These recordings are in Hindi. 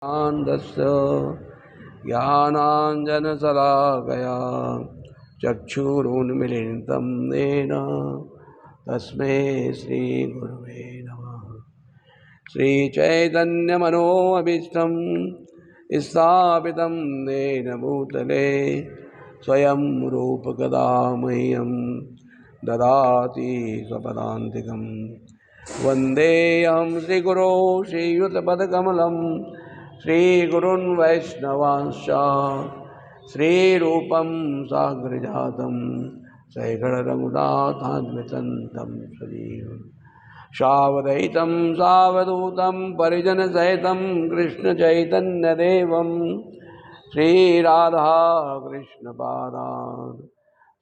आनन्दस्य ज्ञानाञ्जनशलाकया चक्षुरुन्मीलितं येन तस्मै श्रीगुरवे नमः। श्रीचैतन्यमनोभीष्टं स्थापितं येन भूतले स्वयं रूपकदा मह्यं ददाति स्वपदान्तिकं। वन्देऽहं श्रीगुरो श्रीयुतपदकमलं श्रीगुरुन् वैष्णवांश्च श्रीरूपं साग्रजातं सैगणरघुनाथान्वितं तं सजीवम् सावधैतं सावधूतं परिजनसहितं कृष्णचैतन्यदेवं श्रीराधा कृष्णपादान्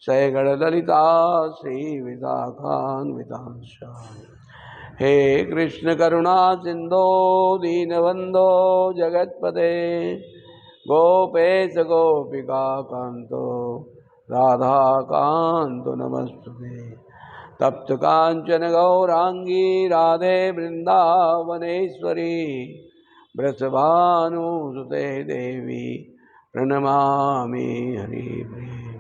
सैगणललिता श्रीविशाखान्वितांश्च। हे कृष्ण करुणा सिंधो दीनबंधो जगत्पते गोपेश गोपिका कांतो राधा कांतो नमस्तुते। तप्त कांचन गौरांगी राधे वृंदावनेश्वरी वृषभानुसुते देवी प्रणमामि हरिप्रिये।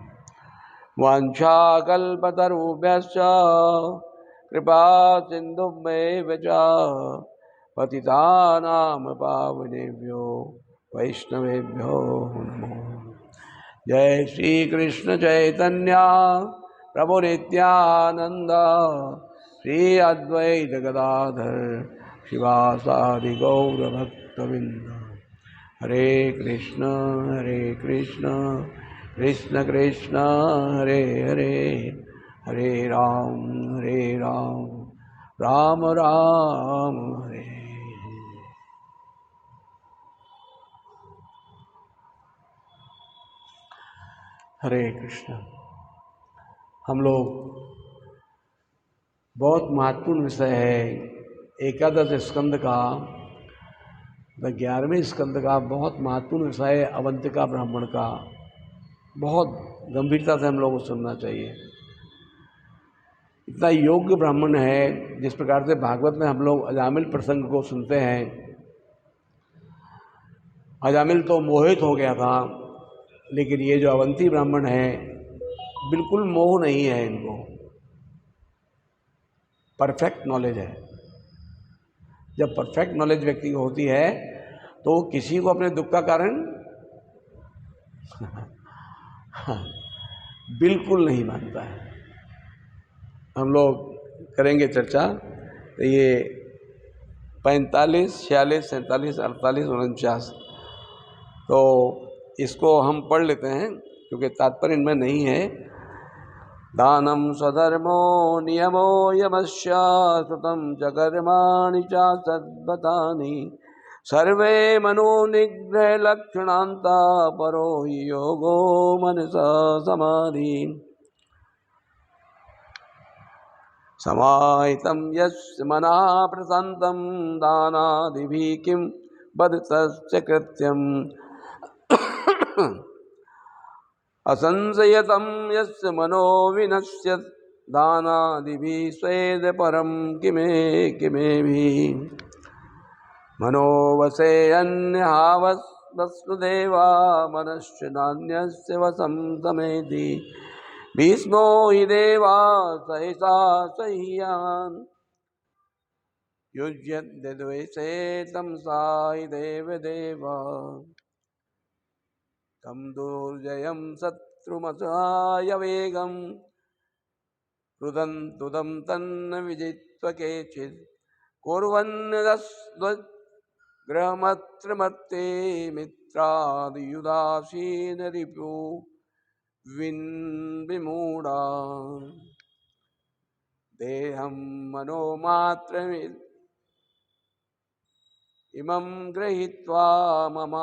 वाञ्छाकल्पतरुभ्यश्च कृपा सिन्धुभ्येव च पतितानां पावनेभ्यो वैष्णवेभ्यो नमो। जय श्री कृष्ण चैतन्य प्रभु नित्यानंद श्री अद्वैत गदाधर शिवासादि गौर भक्तवृंद। हरे कृष्ण कृष्ण कृष्ण हरे हरे, हरे राम राम राम हरे। हरे कृष्ण। हम लोग बहुत महत्वपूर्ण विषय है एकादश स्कंद का, 11वें स्कंद का बहुत महत्वपूर्ण विषय है अवंतिका ब्राह्मण का। बहुत गंभीरता से हम लोगों को सुनना चाहिए। इतना योग्य ब्राह्मण है, जिस प्रकार से भागवत में हम लोग अजामिल प्रसंग को सुनते हैं। अजामिल तो मोहित हो गया था, लेकिन ये जो अवंती ब्राह्मण है बिल्कुल मोह नहीं है, इनको परफेक्ट नॉलेज है। जब परफेक्ट नॉलेज व्यक्ति को होती है तो वो किसी को अपने दुख का कारण बिल्कुल नहीं मानता है। हम लोग करेंगे चर्चा। तो ये 45, 46, 47, 48, 49, तो इसको हम पढ़ लेते हैं क्योंकि तात्पर्य इनमें नहीं है। दानं स्वधर्मो नियमो यमस्य श्रुतं च कर्माणि च सद्वतानि सर्वे मनोनिग्रह लक्षणान्ता परो हि योगो मनसा समाधि। समाहितं यस्य मनः प्रशान्तं दानादिभिः किं बदतस्य कृत्यम् असंशयतं यस्य मनो विनश्यत् दानादिभिः स्वेद परं किमेभिः। मनोवशे अन्यहावस्वदेवा मनश्च नान्यस्य वशं समेति। भीष्मो हि देवा सहसा सह्यान् युज्यद्वैषे तं सा हि देवदेवा। तं दुर्जयं शत्रुमसहाय वेगं रुदन्तुदं तन्न विजित्वा केचित् कुर्वन्नदस्त्वग्रहमत्रमत्ते मित्रादियुदासीन रिपु विमूढा। देहं मनोमात्रमिमं गृहीत्वा मम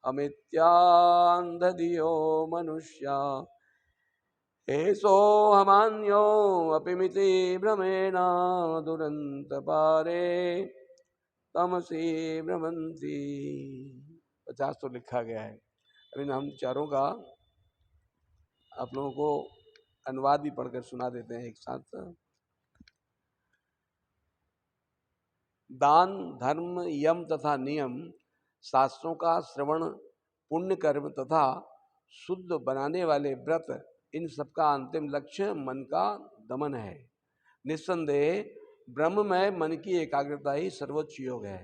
अमित्यान्धधियो मनुष्या। एषोऽहमान्यो अपि मिति भ्रमेण दुरन्तपारे तमसि भ्रमन्ति। 50 तो लिखा गया है। अभी हम चारों का आप लोगों को अनुवाद भी पढ़कर सुना देते हैं एक साथ। दान, धर्म, यम तथा नियम, शास्त्रों का श्रवण, पुण्य कर्म तथा शुद्ध बनाने वाले व्रत, इन सबका अंतिम लक्ष्य मन का दमन है। निस्संदेह ब्रह्म में मन की एकाग्रता ही सर्वोच्च योग है।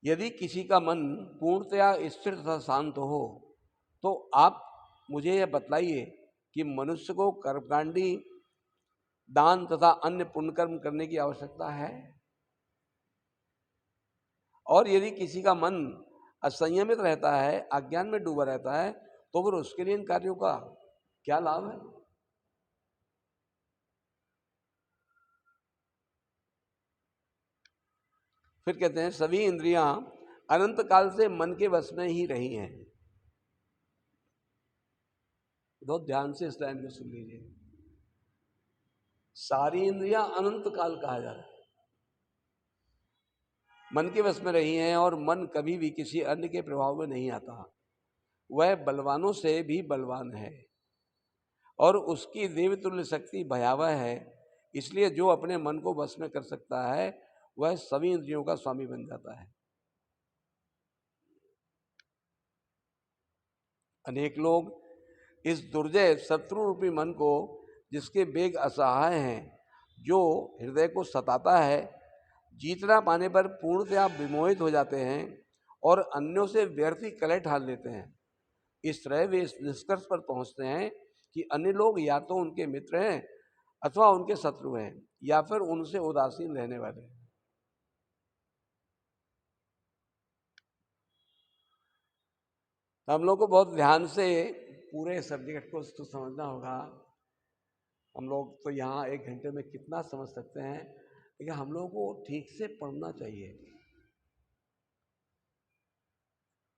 यदि किसी का मन पूर्णतया स्थिर तथा शांत हो तो आप मुझे यह बतलाइए कि मनुष्य को कर्मकांडी, दान तथा अन्य पुण्यकर्म करने की आवश्यकता है? और यदि किसी का मन असंयमित रहता है, अज्ञान में डूबा रहता है, तो फिर उसके लिए इन कार्यों का क्या लाभ है? फिर कहते हैं सभी इंद्रियां अनंत काल से मन के वश में ही रही हैं। बहुत ध्यान से इस लाइन को सुन लीजिए। सारी इंद्रियां अनंत काल कहा जा रहा है, मन के वश में रही हैं और मन कभी भी किसी अन्य के प्रभाव में नहीं आता। वह बलवानों से भी बलवान है और उसकी देवतुल्य शक्ति भयावह है। इसलिए जो अपने मन को वश में कर सकता है वह सभी इंद्रियों का स्वामी बन जाता है। अनेक लोग इस दुर्जय शत्रु रूपी मन को, जिसके वेग असहाय हैं, जो हृदय को सताता है, जीतना पाने पर पूर्णतया विमोहित हो जाते हैं और अन्यों से व्यर्थ ही कलह ठान लेते हैं। इस तरह वे इस निष्कर्ष पर पहुंचते हैं कि अन्य लोग या तो उनके मित्र हैं अथवा उनके शत्रु हैं या फिर उनसे उदासीन रहने वाले हैं। हम लोग को बहुत ध्यान से पूरे सब्जेक्ट को तो समझना होगा। हम लोग तो यहाँ 1 घंटे में कितना समझ सकते हैं, लेकिन हम लोगों को ठीक से पढ़ना चाहिए।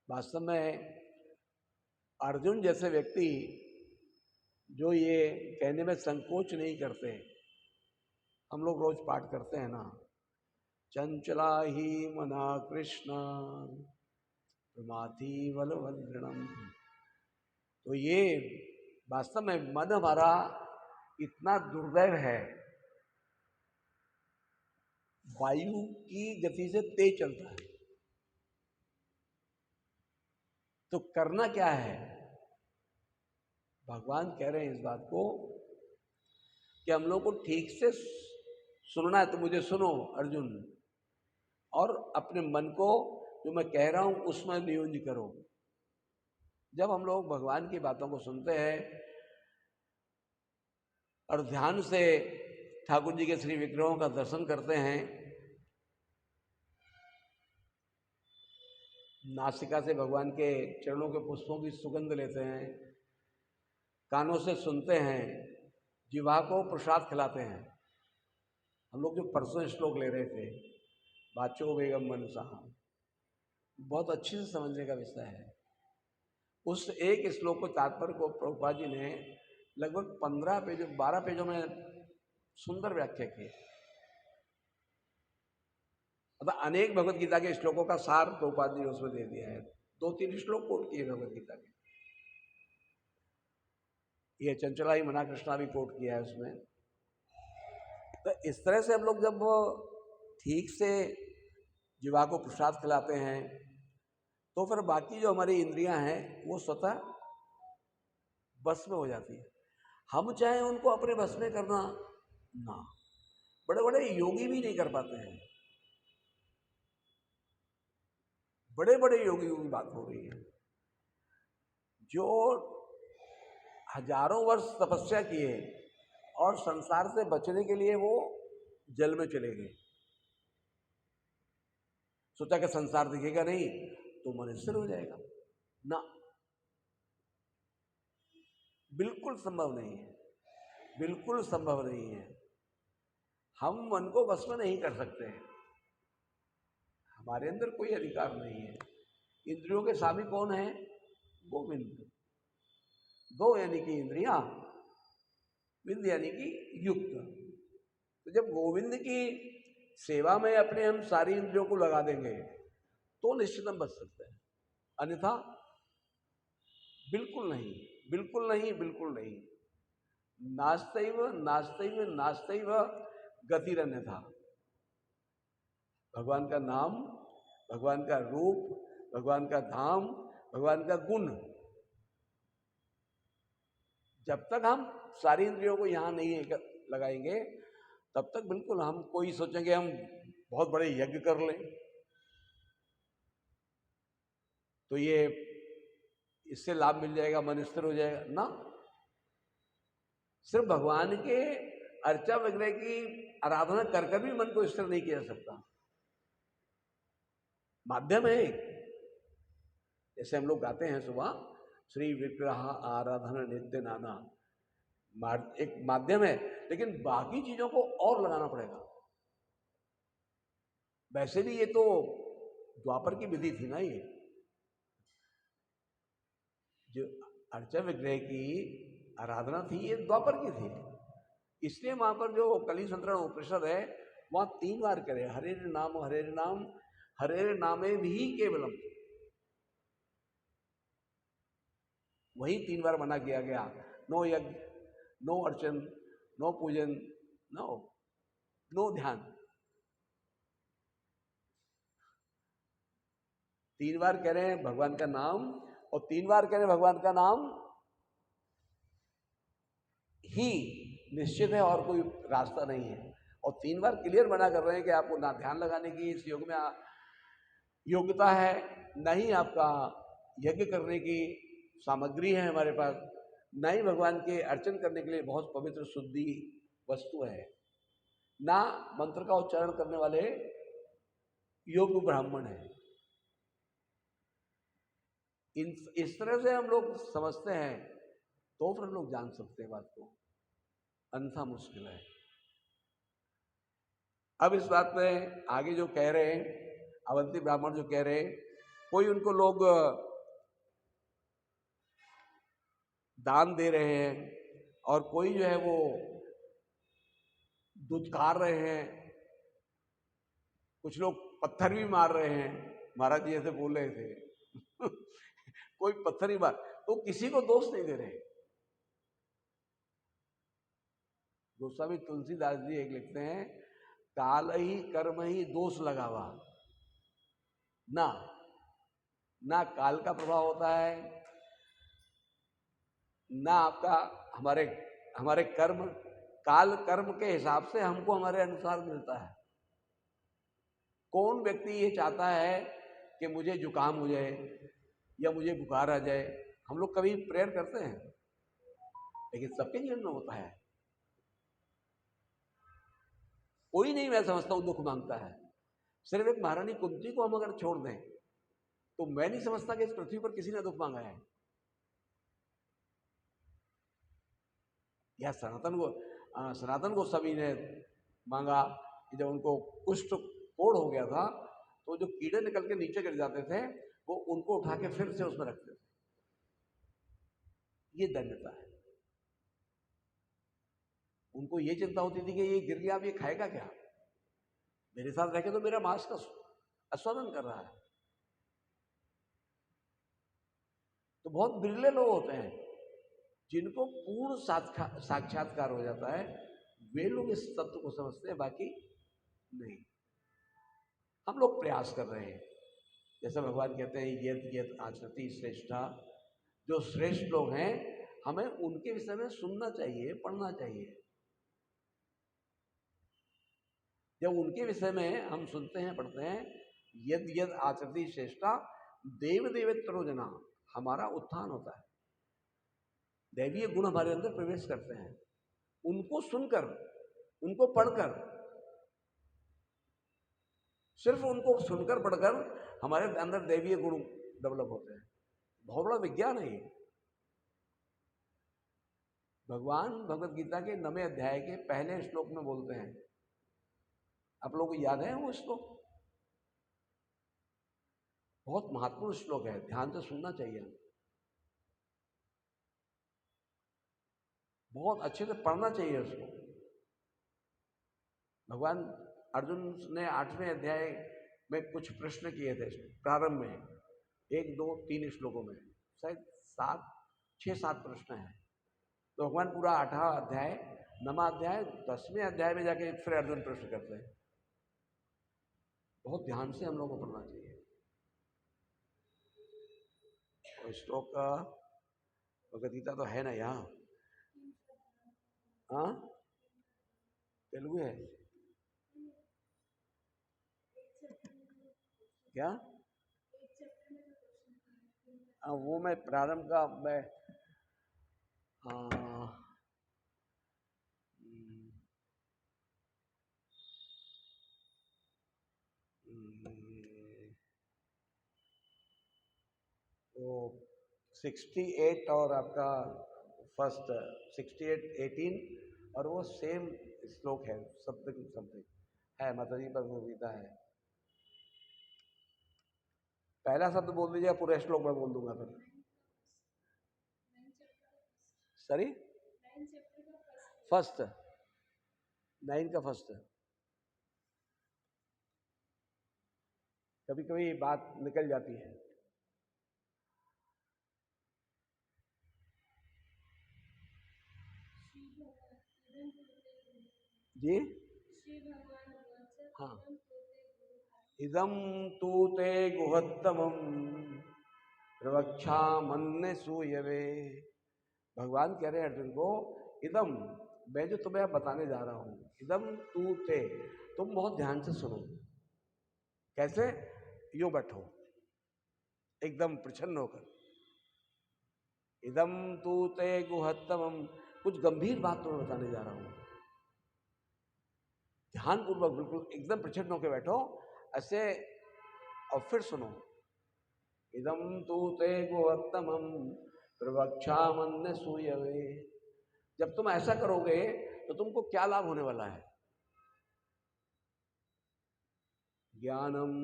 वास्तव में अर्जुन जैसे व्यक्ति जो ये कहने में संकोच नहीं करते, हम लोग रोज पाठ करते हैं ना, चंचला ही मना कृष्ण प्रमाथि बलवदृढ़म, तो ये वास्तव में मन हमारा इतना दुर्दैव है, वायु की गति से तेज चलता है। तो करना क्या है? भगवान कह रहे हैं इस बात को कि हम लोग को ठीक से सुनना है। तो मुझे सुनो अर्जुन, और अपने मन को जो मैं कह रहा हूं उसमें नियोजन करो। जब हम लोग भगवान की बातों को सुनते हैं और ध्यान से ठाकुर जी के श्री विग्रहों का दर्शन करते हैं, नासिका से भगवान के चरणों के पुष्पों की सुगंध लेते हैं, कानों से सुनते हैं, जिह्वा को प्रसाद खिलाते हैं। हम लोग जो परसों श्लोक ले रहे थे, बाचो बेगम मनसा, बहुत अच्छे से समझने का विषय है। उस एक श्लोक को, तात्पर्य को प्रभुपाद जी ने लगभग 15 पेजों 12 पेजों में सुंदर व्याख्या की। मतलब अनेक भगवत गीता के श्लोकों का सार प्रभुपाद जी ने उसमें दे दिया है। 2-3 श्लोक कोट किए भगवत गीता के, ये चंचला ही मना कृष्णा भी कोट किया है उसमें। तो इस तरह से हम लोग जब ठीक से जीवा को प्रसाद खिलाते हैं तो फिर बाकी जो हमारी इंद्रियां हैं वो स्वतः बस में हो जाती है। हम चाहे उनको अपने बस में करना ना, बड़े बड़े योगी भी नहीं कर पाते हैं। बड़े बड़े योगियों की बात हो रही है जो हजारों वर्ष तपस्या किए और संसार से बचने के लिए वो जल में चले गए। सोचा कि संसार दिखेगा नहीं तो मन स्थिर हो जाएगा ना, बिल्कुल संभव नहीं है, बिल्कुल संभव नहीं है। हम मन को वश में नहीं कर सकते हैं, हमारे अंदर कोई अधिकार नहीं है। इंद्रियों के स्वामी कौन है? गोविंद। गो यानी कि इंद्रियां, विंद यानी कि युक्त। तो जब गोविंद की सेवा में अपने हम सारी इंद्रियों को लगा देंगे तो निश्चित हम बच सकते हैं, अन्यथा बिल्कुल नहीं, बिल्कुल नहीं, बिल्कुल नहीं। नास्तैव नास्तैव नास्तैव गतिरन्यथा। भगवान का नाम, भगवान का रूप, भगवान का धाम, भगवान का गुण, जब तक हम सारी इंद्रियों को यहाँ नहीं लगाएंगे तब तक बिल्कुल हम कोई सोचेंगे हम बहुत बड़े यज्ञ कर लें तो ये इससे लाभ मिल जाएगा, मन स्थिर हो जाएगा ना। सिर्फ भगवान के अर्चा विग्रह की आराधना कर कर भी मन को स्थिर नहीं किया जा सकता। माध्यम है एक, जैसे हम लोग गाते हैं सुबह, श्री विग्रह आराधना नित्य नाना, एक माध्यम है, लेकिन बाकी चीजों को और लगाना पड़ेगा। वैसे भी ये तो द्वापर की विधि थी ना, ये जो अर्चा विग्रह की आराधना थी ये द्वापर की थी। इसलिए वहां पर जो कली संतरण उपनिषद है वहां 3 बार करे, हरे नाम हरे नाम हरे नामे भी केवलम, वही 3 बार मना किया गया। नो यज्ञ, नो अर्चन, नो पूजन, नो ध्यान। 3 बार कह रहे हैं भगवान का नाम और 3 बार कह रहे हैं भगवान का नाम ही निश्चित है और कोई रास्ता नहीं है। और 3 बार क्लियर मना कर रहे हैं कि आपको ना ध्यान लगाने की इस योग में योग्यता है, ना ही आपका यज्ञ करने की सामग्री है हमारे पास, ना ही भगवान के अर्चन करने के लिए बहुत पवित्र शुद्धि वस्तु है, ना मंत्र का उच्चारण करने वाले योग्य ब्राह्मण है। इस तरह से हम लोग समझते हैं तो फिर हम लोग जान सकते हैं बात को, अन्यथा मुश्किल है। अब इस बात में आगे जो कह रहे हैं अवंती ब्राह्मण जो कह रहे हैं, कोई उनको लोग दान दे रहे हैं और कोई जो है वो दुत्कार रहे हैं, कुछ लोग पत्थर भी मार रहे हैं, महाराज जी ऐसे बोल रहे थे कोई पत्थर ही मार, तो किसी को दोष नहीं दे रहे। गोस्वामी तुलसीदास जी एक लिखते हैं, काल ही कर्म ही दोष लगावा, ना काल का प्रभाव होता है, ना आपका हमारे कर्म, काल कर्म के हिसाब से हमको हमारे अनुसार मिलता है। कौन व्यक्ति ये चाहता है कि मुझे जुकाम हो जाए या मुझे बुखार आ जाए? हम लोग कभी प्रेयर करते हैं, लेकिन सबके जीवन में होता है। कोई नहीं, मैं समझता हूं, दुख मांगता है। सिर्फ एक महारानी कुंती को हम अगर छोड़ दें तो मैं नहीं समझता कि इस पृथ्वी पर किसी ने दुख मांगा है। या सनातन गोस्वामी ने मांगा कि जब उनको कुष्ठ कोढ़ हो गया था तो जो कीड़े निकल के नीचे गिर जाते थे वो उनको उठा के फिर से उसमें रखते थे। ये धन्यता है। उनको ये चिंता होती थी कि ये गिर गया, अब ये खाएगा क्या, मेरे साथ रह के तो मेरा मांस का आस्वादन कर रहा है। तो बहुत बिरले लोग होते हैं जिनको पूर्ण साक्षात्कार हो जाता है, वे लोग इस तत्व को समझते हैं, बाकी नहीं। हम लोग प्रयास कर रहे हैं, जैसे भगवान कहते हैं यद यद आचरति श्रेष्ठा, जो श्रेष्ठ लोग हैं हमें उनके विषय में सुनना चाहिए, पढ़ना चाहिए। जब उनके विषय में हम सुनते हैं, पढ़ते हैं, यद यद आचरति श्रेष्ठा देव देवेत्रो जना, हमारा उत्थान होता है, दैवीय गुण हमारे अंदर प्रवेश करते हैं। उनको सुनकर, उनको पढ़कर, सिर्फ उनको सुनकर पढ़कर हमारे अंदर दैवीय गुण डेवलप होते हैं। बहुत बड़ा विज्ञान है ये। भगवान भगवत गीता के 9वें अध्याय के पहले श्लोक में बोलते हैं, आप लोगों को याद है वो श्लोक? बहुत महत्वपूर्ण श्लोक है, ध्यान से सुनना चाहिए, बहुत अच्छे से पढ़ना चाहिए उसको। भगवान अर्जुन ने 8वें अध्याय में कुछ प्रश्न किए थे प्रारंभ में, 1, 2, 3 श्लोकों में, शायद 6-7 प्रश्न हैं। तो भगवान पूरा 8वां अध्याय नमा अध्याय 10वें अध्याय में जाके फिर अर्जुन प्रश्न करते हैं। बहुत ध्यान से हम लोगों को पढ़ना चाहिए। और श्लोक का भगवद गीता तो है ना यहाँ, हाँ तेलुगु है क्या? वो मैं प्रारंभ का मैं वो 68 और आपका फर्स्ट 68-18 और वो सेम श्लोक है, समथिंग समथिंग है, माता जी पर गीता है। पहला शब्द बोल दीजिए, पूरे श्लोक में बोल दूंगा फिर। सॉरी, फर्स्ट 9 का फर्स्ट। कभी कभी बात निकल जाती है। जी हाँ, इदम तू ते गुहत्तमम प्रवक्षामन्य सूयवे। भगवान कह रहे हैं अर्जुन को, इदम मैं जो तुम्हें अब बताने जा रहा हूं, इदम तू ते, तुम बहुत ध्यान से सुनो। कैसे? यो बैठो एकदम प्रसन्न होकर। इदम तू ते गुहत्तमम, कुछ गंभीर बात तुम्हें बताने जा रहा हूं, ध्यानपूर्वक बिल्कुल एकदम प्रसन्न होकर बैठो ऐसे, और फिर सुनो। इदम तू ते गुहत्तमम प्रवक्षामन्य सूयवे। जब तुम ऐसा करोगे तो तुमको क्या लाभ होने वाला है? ज्ञानम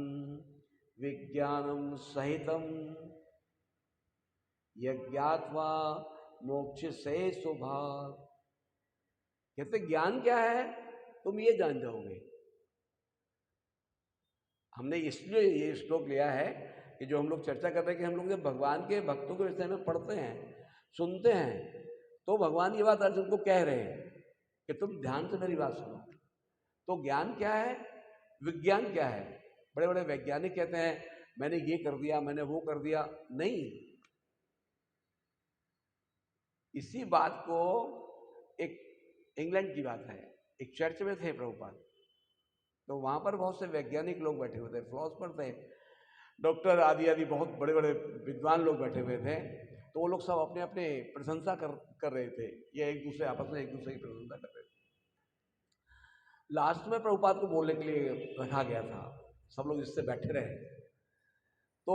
विज्ञानम सहितम यज्ञात्वा मोक्ष से सुभाग। कहते ज्ञान क्या है तुम ये जान जाओगे। हमने इसलिए ये श्लोक लिया है कि जो हम लोग चर्चा कर रहे हैं कि हम लोग जब भगवान के भक्तों के विषय में पढ़ते हैं, सुनते हैं, तो भगवान ये बात अर्जुन को कह रहे हैं कि तुम ध्यान से मेरी बात सुनो। तो ज्ञान क्या है, विज्ञान क्या है? बड़े बड़े वैज्ञानिक कहते हैं मैंने ये कर दिया, मैंने वो कर दिया। नहीं, इसी बात को एक इंग्लैंड की बात है, एक चर्च में थे प्रभुपाद, तो वहां पर बहुत से वैज्ञानिक लोग बैठे हुए थे, फिलोसफर थे, डॉक्टर आदि आदि बहुत बड़े बड़े विद्वान लोग बैठे हुए थे। तो वो लोग सब अपने अपने प्रशंसा कर रहे थे, ये एक दूसरे आपस में एक दूसरे की प्रशंसा कर रहे थे। लास्ट में प्रभुपाद को बोलने के लिए रखा गया था, सब लोग इससे बैठे रहे। तो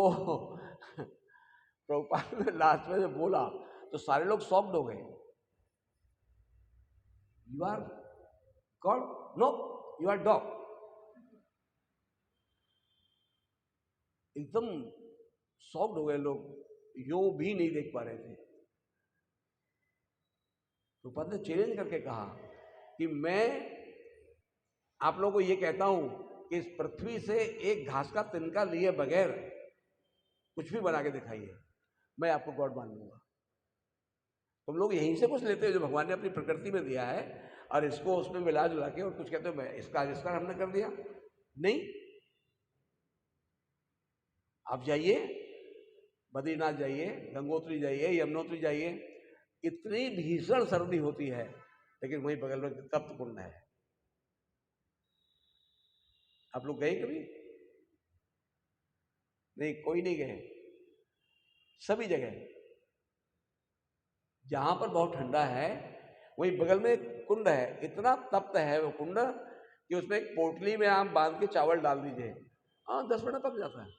प्रभुपाद ने लास्ट में जब बोला तो सारे लोग शॉक्ड हो गए। You are God? No, you are dog. एकदम शॉक्ड हो गए लोग, यो भी नहीं देख पा रहे थे। प्रभुपाद ने चैलेंज करके कहा कि मैं आप लोगों को ये कहता हूं कि इस पृथ्वी से एक घास का तिनका लिए बगैर कुछ भी बना के दिखाइए, मैं आपको गॉड मान लूंगा। तुम लोग यहीं से कुछ लेते हो जो भगवान ने अपनी प्रकृति में दिया है, और इसको उसमें मिला जुला के और कुछ कहते हो मैं इसका आविष्कार हमने कर दिया। नहीं, आप जाइए बद्रीनाथ जाइए, गंगोत्री जाइए, यमुनोत्री जाइए, इतनी भीषण सर्दी होती है, लेकिन वहीं बगल में तप्त कुंड है। आप लोग गए कभी? नहीं, कोई नहीं गए। सभी जगह जहां पर बहुत ठंडा है वहीं बगल में कुंड है, इतना तप्त है वो कुंड कि उसमें एक पोटली में आप बांध के चावल डाल दीजिए, हाँ 10 मिनट पक जाता है।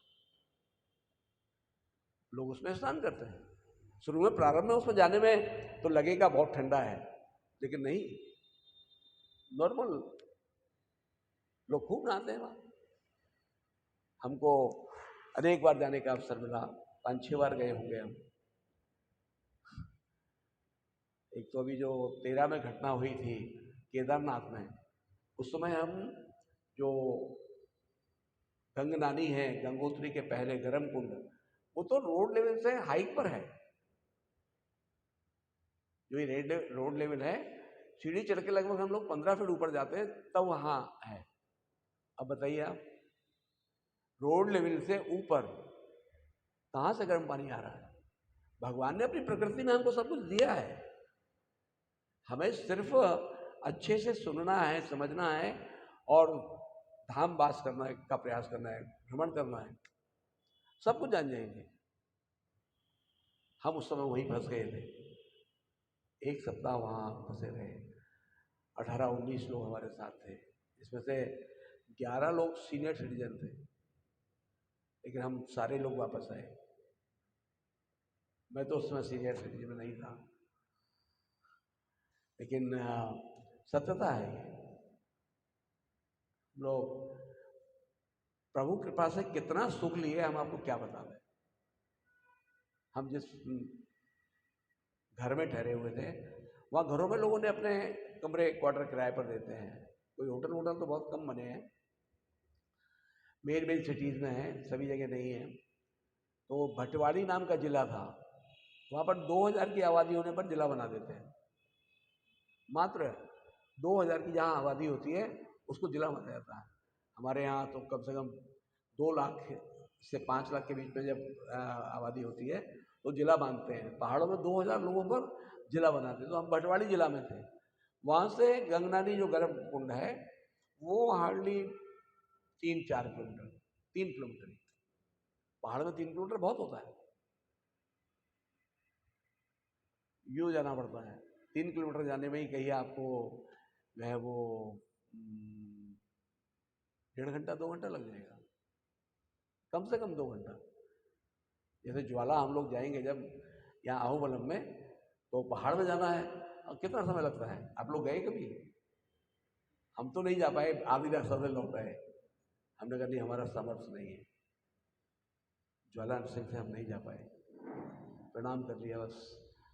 लोग उसमें स्नान करते हैं। शुरू में प्रारंभ में उसमें जाने में तो लगेगा बहुत ठंडा है, लेकिन नहीं, नॉर्मल, लोग खूब नहाते हैं वहां। हमको अनेक बार जाने का अवसर मिला, 5-6 बार गए होंगे हम। एक तो अभी जो 13 में घटना हुई थी केदारनाथ में, उस समय हम जो गंगनानी है, गंगोत्री के पहले गर्म कुंड, वो तो रोड लेवल से हाइट पर है। जो ये रोड लेवल है सीढ़ी चढ़ के लगभग हम लोग 15 फीट ऊपर जाते हैं तब वहाँ है। अब बताइए आप, रोड लेवल से ऊपर कहाँ से गर्म पानी आ रहा है? भगवान ने अपनी प्रकृति में हमको सब कुछ दिया है, हमें सिर्फ अच्छे से सुनना है, समझना है और धाम वास करना है का प्रयास करना है, भ्रमण करना है, सब कुछ जान जाएंगे। हम उस समय वहीं फंस गए थे, 1 सप्ताह वहाँ फंसे रहे। 18-19 लोग हमारे साथ थे, इसमें से 11 लोग सीनियर सिटीजन थे, लेकिन हम सारे लोग वापस आए। मैं तो उस समय सीनियर सिटीजन नहीं था, लेकिन सत्यता है ये। लोग प्रभु कृपा से कितना सुख लिए हम आपको क्या बता दें। हम जिस घर में ठहरे हुए थे, वहाँ घरों में लोगों ने अपने कमरे क्वार्टर किराए पर देते हैं। कोई होटल वोटल तो बहुत कम बने हैं, मेन सिटीज़ में हैं, सभी जगह नहीं है। तो भटवाड़ी नाम का जिला था, वहाँ पर 2000 की आबादी होने पर जिला बना देते हैं। मात्र 2000 की जहाँ आबादी होती है उसको जिला माना जाता है। हमारे यहाँ तो कम से कम 2 लाख से 5 लाख के बीच में जब आबादी होती है तो जिला बांधते हैं। पहाड़ों में 2000 लोगों पर जिला बनाते हैं। तो हम भटवाड़ी जिला में थे। वहाँ से गंगनानी जो गर्म कुंड है वो हार्डली 3-4 किलोमीटर, 3 किलोमीटर। पहाड़ में 3 किलोमीटर बहुत होता है, यूँ जाना पड़ता है। 3 किलोमीटर जाने में ही कहिए आपको जो है वो 1.5 घंटा 2 घंटा लग जाएगा, कम से कम 2 घंटा। जैसे ज्वाला हम लोग जाएंगे जब यहाँ आहुबलम में, तो पहाड़ में जाना है और कितना समय लगता है? आप लोग गए कभी? हम तो नहीं जा पाए, आधी रास्ता से लौट आए। हमने कहा नहीं, हमारा सामर्थ्य नहीं है, ज्वाला नरसिंह से हम नहीं जा पाए। प्रणाम कर लिया बस,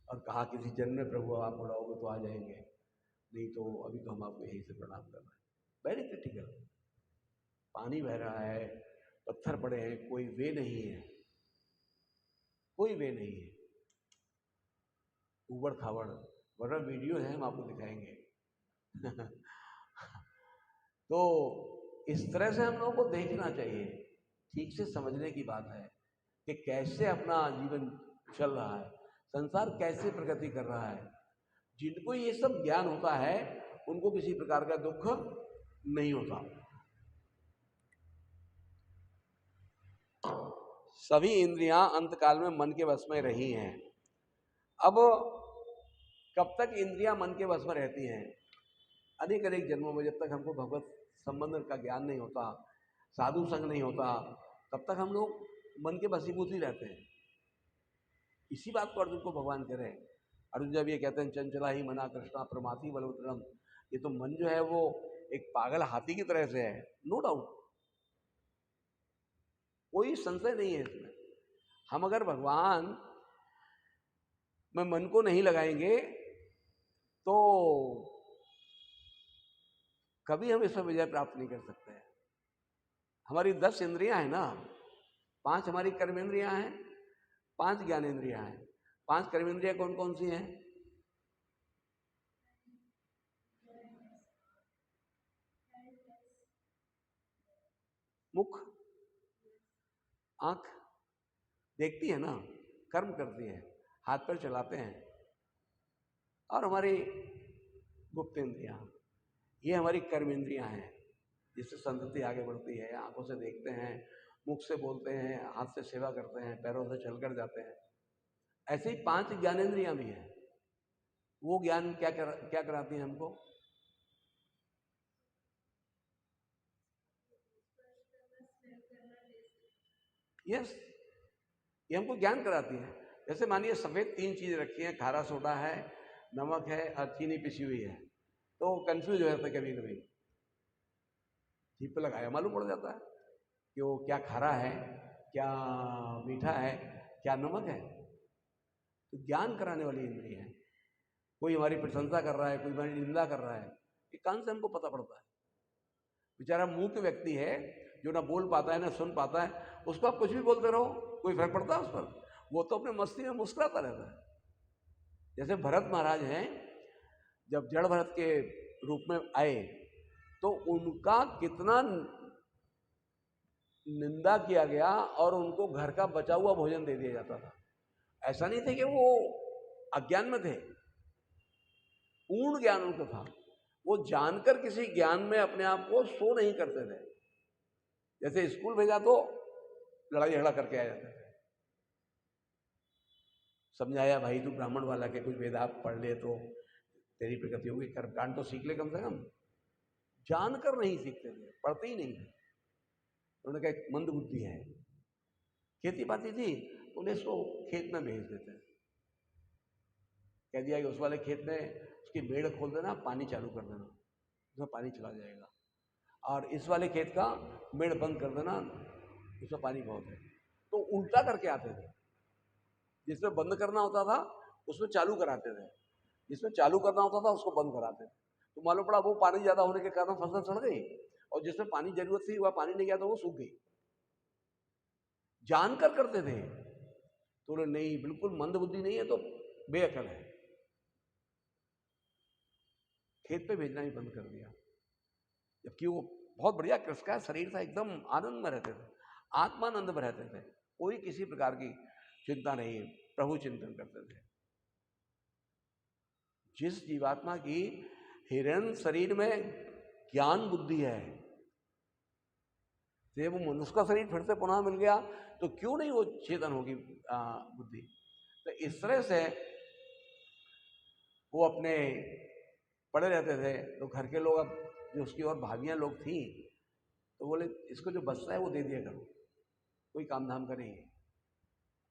और कहा किसी जन्म में प्रभु आप बुलाओगे तो आ जाएंगे, नहीं तो अभी तो हम आपको यहीं से प्रणाम कर रहे हैं। वेरी क्रिटिकल, पानी बह रहा है, पत्थर पड़े हैं, कोई वे नहीं है, कोई वे नहीं है, उबड़ खाबड़। वरना वीडियो है, हम आपको दिखाएंगे। तो इस तरह से हम लोगों को देखना चाहिए, ठीक से समझने की बात है कि कैसे अपना जीवन चल रहा है, संसार कैसे प्रगति कर रहा है। जिनको ये सब ज्ञान होता है उनको किसी प्रकार का दुख नहीं होता। सभी इंद्रियां अंतकाल में मन के वश में रही हैं। अब कब तक इंद्रियां मन के वश में रहती हैं? अनेक अनेक जन्मों में, जब तक हमको भगवत संबंध का ज्ञान नहीं होता, साधु संग नहीं होता, तब तक हम लोग मन के वशीभूत ही रहते हैं। इसी बात को अर्जुन को भगवान कह रहे हैं। अर्जुन जब ये कहते हैं चंचला ही मना कृष्णा प्रमाथि बलवत्रम, ये तो मन जो है वो एक पागल हाथी की तरह से है, नो डाउट, कोई संशय नहीं है इसमें। हम अगर भगवान में मन को नहीं लगाएंगे तो कभी हम इसमें विजय प्राप्त नहीं कर सकते हैं। हमारी 10 इंद्रियां हैं ना, 5 हमारी कर्मेंद्रियां हैं, 5 ज्ञानेंद्रियां हैं। 5 कर्मेंद्रियां कौन कौन सी हैं? मुख, आंख देखती है ना, कर्म करती है, हाथ पैर चलाते हैं, और हमारी गुप्त इंद्रियां, ये हमारी कर्म इंद्रियां हैं, जिससे संतति आगे बढ़ती है। आंखों से देखते हैं, मुख से बोलते हैं, हाथ से सेवा करते हैं, पैरों से चलकर जाते हैं। ऐसे ही 5 ज्ञानेंद्रियां भी हैं। वो ज्ञान क्या कराती है हमको? यस, ये हमको ज्ञान कराती है। जैसे मानिए सफ़ेद 3 चीज़ें रखी हैं, खारा सोडा है, नमक है और चीनी पिसी हुई है, तो कंफ्यूज हो जाता है कभी कभी, जीभ पे लगाया मालूम पड़ जाता है कि वो क्या खारा है, क्या मीठा है, क्या नमक है। तो ज्ञान कराने वाली इंद्रिय है। कोई हमारी प्रशंसा कर रहा है, कोई हमारी निंदा कर रहा है, ये कान से हमको पता पड़ता है। बेचारा मूक व्यक्ति है जो ना बोल पाता है ना सुन पाता है, उसको आप कुछ भी बोलते रहो, कोई फर्क पड़ता है उस पर? वो तो अपने मस्ती में मुस्कुराता रहता है। जैसे भरत महाराज हैं, जब जड़ भरत के रूप में आए तो उनका कितना निंदा किया गया और उनको घर का बचा हुआ भोजन दे दिया जाता था। ऐसा नहीं थे कि वो अज्ञान में थे, पूर्ण ज्ञान उनको था। वो जानकर किसी ज्ञान में अपने आप को शो नहीं करते थे। जैसे स्कूल भेजा तो लड़ाई झगड़ा करके आ जाते थे, समझाया भाई तू ब्राह्मण वाला के कुछ वेद आप पढ़ ले तो तेरी प्रगति होगी, कर्मकांड तो सीख ले कम से कम। जानकर नहीं सीखते थे, पढ़ते ही नहीं थे। उन्होंने कहा एक मंद बुद्धि है। खेती बाती थी, उन्हें इसको खेत में भेज देते हैं। कह दिया कि उस वाले खेत में उसकी मेड़ खोल देना, पानी चालू कर देना, उसमें पानी चला जाएगा। और इस वाले खेत का मेड़ बंद कर देना, उसमें पानी बहुत है। तो उल्टा करके आते थे, जिसमें बंद करना होता था उसमें चालू कराते थे, जिसमें चालू करना होता था उसको बंद कराते थे। तो मालूम पड़ा वो पानी ज़्यादा होने के कारण फसल सड़ गई, और जिसमें पानी जरूरत थी वह पानी नहीं गया तो वो सूख गई। जानकर करते थे। तो नहीं, बिल्कुल मंद बुद्धि नहीं है तो बेअकल है। खेत पे भेजना ही बंद कर दिया, जबकि वो बहुत बढ़िया कृष्ण का शरीर था, एकदम आनंद में रहते थे, आत्मानंद में रहते थे, कोई किसी प्रकार की चिंता नहीं, प्रभु चिंतन करते थे। जिस जीवात्मा की हिरण शरीर में ज्ञान बुद्धि है, तो वो मनुष्य का शरीर फिर से पुनः मिल गया तो क्यों नहीं वो चेतन होगी बुद्धि। तो इस तरह से वो अपने पड़े रहते थे। तो घर के लोग, अब जो उसकी और भाभियां लोग थी, तो बोले इसको जो बचता है वो दे दिया करो, कोई काम धाम करेंगे।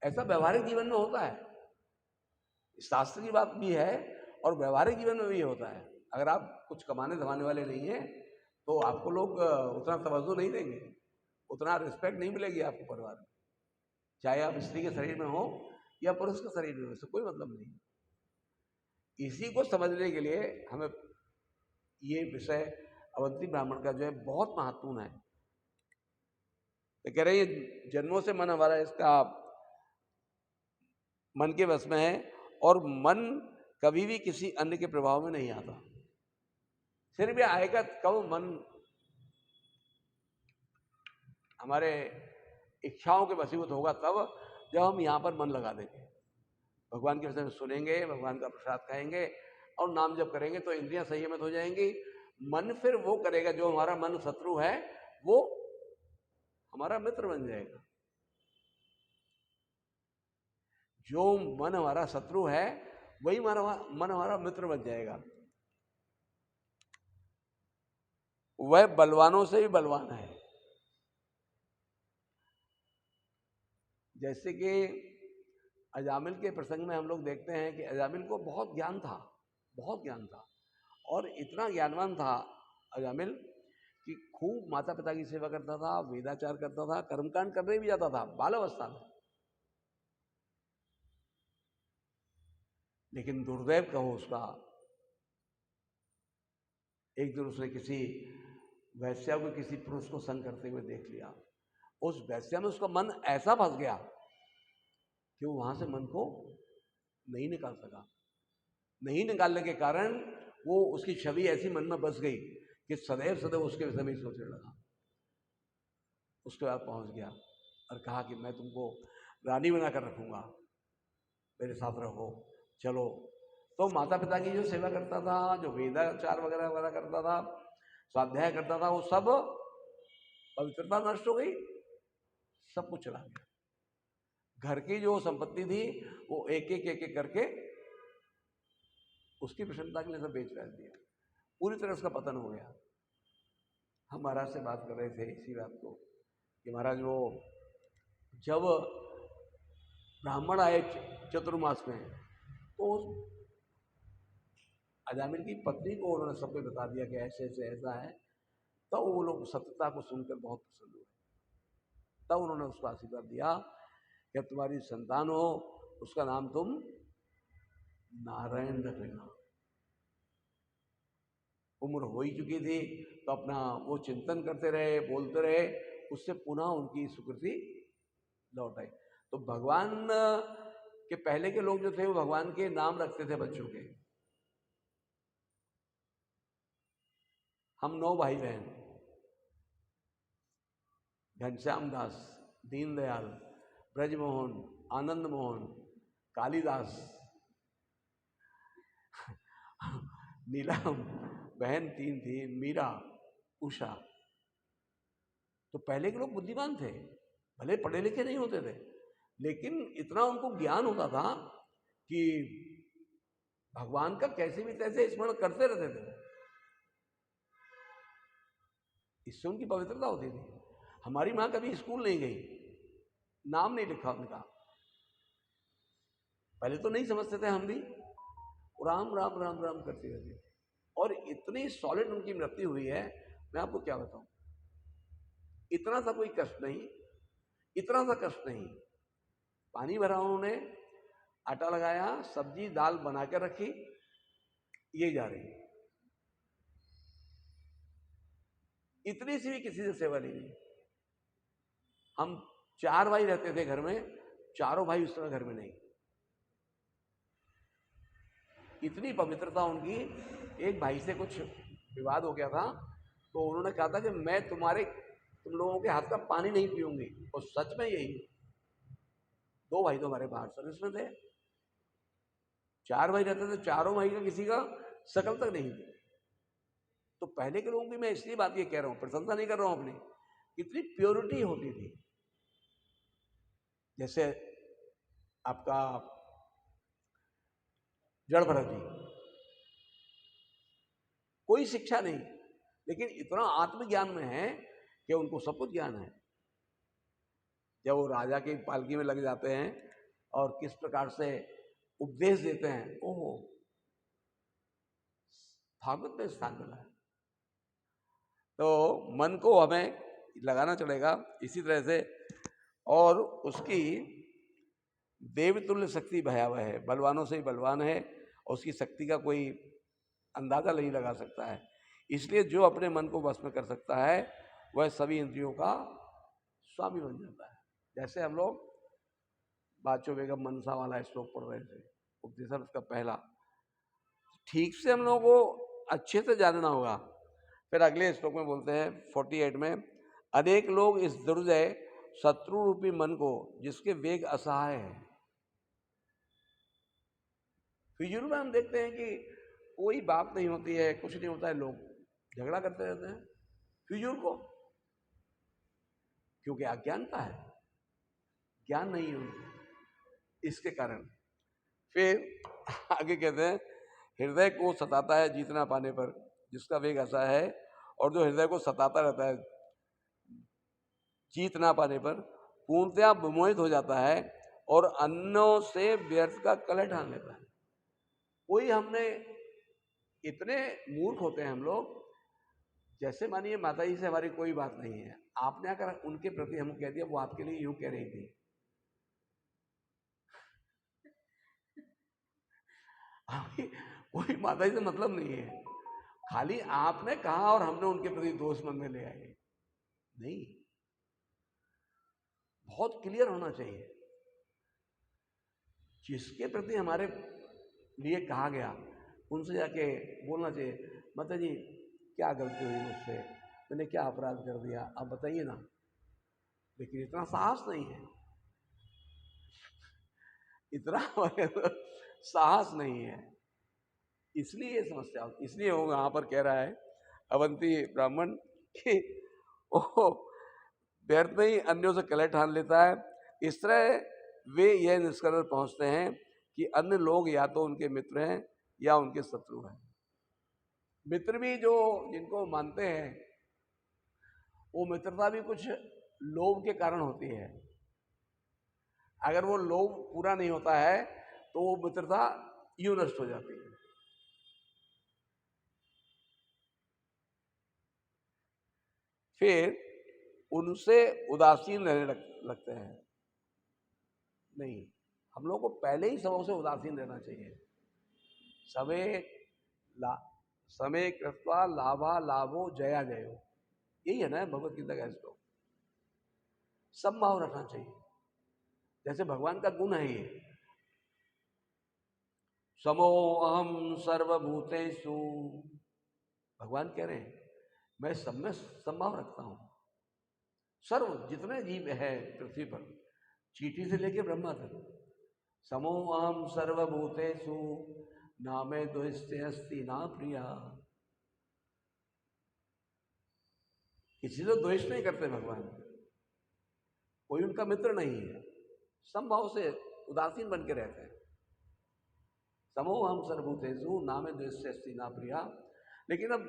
ऐसा व्यवहारिक जीवन में होता है, शास्त्र की बात भी है और व्यवहारिक जीवन में भी होता है। अगर आप कुछ कमाने धमाने वाले नहीं हैं तो आपको लोग उतना तवज्जो नहीं देंगे, उतना रिस्पेक्ट नहीं मिलेगी आपको परिवार में, चाहे आप स्त्री के शरीर में हो या पुरुष के शरीर में, इससे कोई मतलब नहीं। इसी को समझने के लिए हमें ये विषय अवंती ब्राह्मण का जो है बहुत महत्वपूर्ण है। तो कह रहे हैं जन्मों से मन हमारा इसका मन के वश में है, और मन कभी भी किसी अन्य के प्रभाव में नहीं आता। फिर भी आएगा कब मन हमारे इच्छाओं के वशीभूत होगा, तब जब हम यहाँ पर मन लगा देंगे, भगवान के विषय में सुनेंगे, भगवान का प्रसाद खाएंगे और नाम जप करेंगे तो इंद्रियां संयमित हो जाएंगी। मन फिर वो करेगा, जो हमारा मन शत्रु है वो हमारा मित्र बन जाएगा। जो मन हमारा शत्रु है वही मन हमारा मित्र बन जाएगा। वह बलवानों से भी बलवान है। जैसे कि अजामिल के प्रसंग में हम लोग देखते हैं कि अजामिल को बहुत ज्ञान था, बहुत ज्ञान था, और इतना ज्ञानवान था अजामिल कि खूब माता पिता की सेवा करता था, वेदाचार करता था, कर्मकांड करने भी जाता था बाल अवस्था में। लेकिन दुर्दैव कहो उसका, एक दिन उसने किसी वैश्या को किसी पुरुष को संग करते हुए देख लिया। उस वैश्या में उसका मन ऐसा फंस गया कि वो वहां से मन को नहीं निकाल सका। नहीं निकालने के कारण वो उसकी छवि ऐसी मन में बस गई कि सदैव सदैव उसके विषय में सोचने लगा। उसके बाद पहुंच गया और कहा कि मैं तुमको रानी बना कर रखूंगा, मेरे साथ रहो, चलो। तो माता पिता की जो सेवा करता था, जो वेदाचार वगैरह वगैरह करता था, स्वाध्याय करता था, वो सब पवित्रता नष्ट हो गई, सब कुछ चला गया। घर की जो संपत्ति थी वो एक एक करके उसकी प्रसन्नता के लिए सब बेच बैठ दिया, पूरी तरह उसका पतन हो गया। हम महाराज से बात कर रहे थे इसी बात को कि महाराज वो जब ब्राह्मण आए चतुर्मास में तो अजामिल की पत्नी को उन्होंने सब कुछ बता दिया कि ऐसे ऐसे ऐसा है। तो वो लोग सत्यता को सुनकर बहुत प्रसन्न हुए। तब उन्होंने उसको आशीर्वाद दिया कि तुम्हारी संतान हो उसका नाम तुम नारायण रख लेना। उम्र हो ही चुकी थी तो अपना वो चिंतन करते रहे, बोलते रहे, उससे पुनः उनकी सुकृति लौट आई। तो भगवान के पहले के लोग जो थे वो भगवान के नाम रखते थे बच्चों के, हम 9 भाई बहन, घनश्याम दास, दीनदयाल, ब्रजमोहन, आनंद मोहन, कालिदास, नीलम, बहन 3 थी, मीरा, उषा। तो पहले के लोग बुद्धिमान थे, भले पढ़े लिखे नहीं होते थे, लेकिन इतना उनको ज्ञान होता था कि भगवान का कैसे भी तैसे स्मरण करते रहते थे। इससे उनकी पवित्रता होती थी। हमारी माँ कभी स्कूल नहीं गई, नाम नहीं लिखा उनका। पहले तो नहीं समझते थे हम भी, राम राम राम राम करती रहती, और इतनी सॉलिड उनकी मृत्यु हुई है, मैं आपको क्या बताऊं। इतना सा कोई कष्ट नहीं, इतना सा कष्ट नहीं। पानी भरा उन्होंने, आटा लगाया, सब्जी दाल बना कर रखी, ये जा रही। इतनी सी भी किसी से सेवा नहीं हुई। हम 4 भाई रहते थे घर में, चारों भाई उस तरह घर में नहीं। इतनी पवित्रता उनकी। एक भाई से कुछ विवाद हो गया था, तो उन्होंने कहा था कि मैं तुम लोगों के हाथ का पानी नहीं पीऊंगी, और सच में यही। 2 भाई तो हमारे बाहर सर्विस में थे, 4 भाई रहते थे, चारों भाई का किसी का शकल तक नहीं थी। तो पहले के लोगों की मैं इसलिए बात ये कह रहा हूँ, प्रशंसा नहीं कर रहा हूँ अपनी, इतनी प्योरिटी होती थी। जैसे आपका जड़ भरत जी, कोई शिक्षा नहीं, लेकिन इतना आत्मज्ञान में है कि उनको सब कुछ ज्ञान है। जब वो राजा की पालकी में लग जाते हैं और किस प्रकार से उपदेश देते हैं, ओहो, भागवत में स्थान मिला है। तो मन को हमें लगाना चलेगा इसी तरह से, और उसकी देवतुल्य शक्ति भयावह है, बलवानों से ही बलवान है, और उसकी शक्ति का कोई अंदाजा नहीं लगा सकता है। इसलिए जो अपने मन को वश में कर सकता है, वह सभी इंद्रियों का स्वामी बन जाता है। जैसे हम लोग बाचो बेगम मनसा वाला श्लोक पढ़ रहे थे, उपदेशर उसका पहला, ठीक से हम लोगों को अच्छे से जानना होगा। फिर अगले श्लोक में बोलते हैं 48 में, अनेक लोग इस दुर्जय शत्रु रूपी मन को, जिसके वेग असहाय है। फिजूल में हम देखते हैं कि कोई बात नहीं होती है, कुछ नहीं होता है, लोग झगड़ा करते रहते हैं फिजूल को, क्योंकि अज्ञानता है, ज्ञान नहीं है उनको, इसके कारण। फिर आगे कहते हैं, हृदय को सताता है जीतना पाने पर, जिसका वेग ऐसा है, और जो हृदय को सताता रहता है जीत ना पाने पर, पूर्णतया विमोहित हो जाता है और अन्यों से व्यर्थ का कलह ठान लेता है। कोई हमने इतने मूर्ख होते हैं हम लोग, जैसे मानिए माता जी से हमारी कोई बात नहीं है, आपने अगर उनके प्रति हम कह दिया, वो आपके लिए यूं कह रही थी, कोई माता जी से मतलब नहीं है, खाली आपने कहा और हमने उनके प्रति दोष मन में ले आए। नहीं, बहुत क्लियर होना चाहिए। जिसके प्रति हमारे लिए कहा गया, उनसे जाके बोलना चाहिए, माता जी क्या गलती हुई मुझसे, मैंने क्या अपराध कर दिया, आप बताइए ना। लेकिन इतना साहस नहीं है, इतना साहस नहीं है, इसलिए ये समस्या। इसलिए वो यहाँ पर कह रहा है अवंती ब्राह्मण कि वो व्यर्थ में ही अन्यों से कलह ठान लेता है। इस तरह वे यह निष्कर्ष पहुंचते हैं कि अन्य लोग या तो उनके मित्र हैं या उनके शत्रु हैं। मित्र भी जो जिनको मानते हैं, वो मित्रता भी कुछ लोभ के कारण होती है। अगर वो लोभ पूरा नहीं होता है तो वो मित्रता यूं नष्ट हो जाती है। फिर उनसे उदासीन रहने लगते हैं। नहीं, हम लोग को पहले ही सबों से उदासीन रहना चाहिए। समय कृत्वा लाभा लाभो जया जयो, यही है ना भगवत गीता का श्लोक। सब भाव रखना चाहिए, जैसे भगवान का गुण है ये, समो अहम सर्वभूतेषु। भगवान कह रहे हैं मैं सब में संभाव रखता हूँ। सर्व जितने जीव है पृथ्वी पर, चींटी से लेके ब्रह्मा तक, समोहम सर्वभूतेषु नामे द्वेष्टे अस्ति ना प्रिया। किसी से द्वेष नहीं करते भगवान, कोई उनका मित्र नहीं है, समभाव से उदासीन बन के रहते हैं। समोहम सर्वभूतेषु नामे द्वेष्टे अस्ति ना प्रिया। लेकिन अब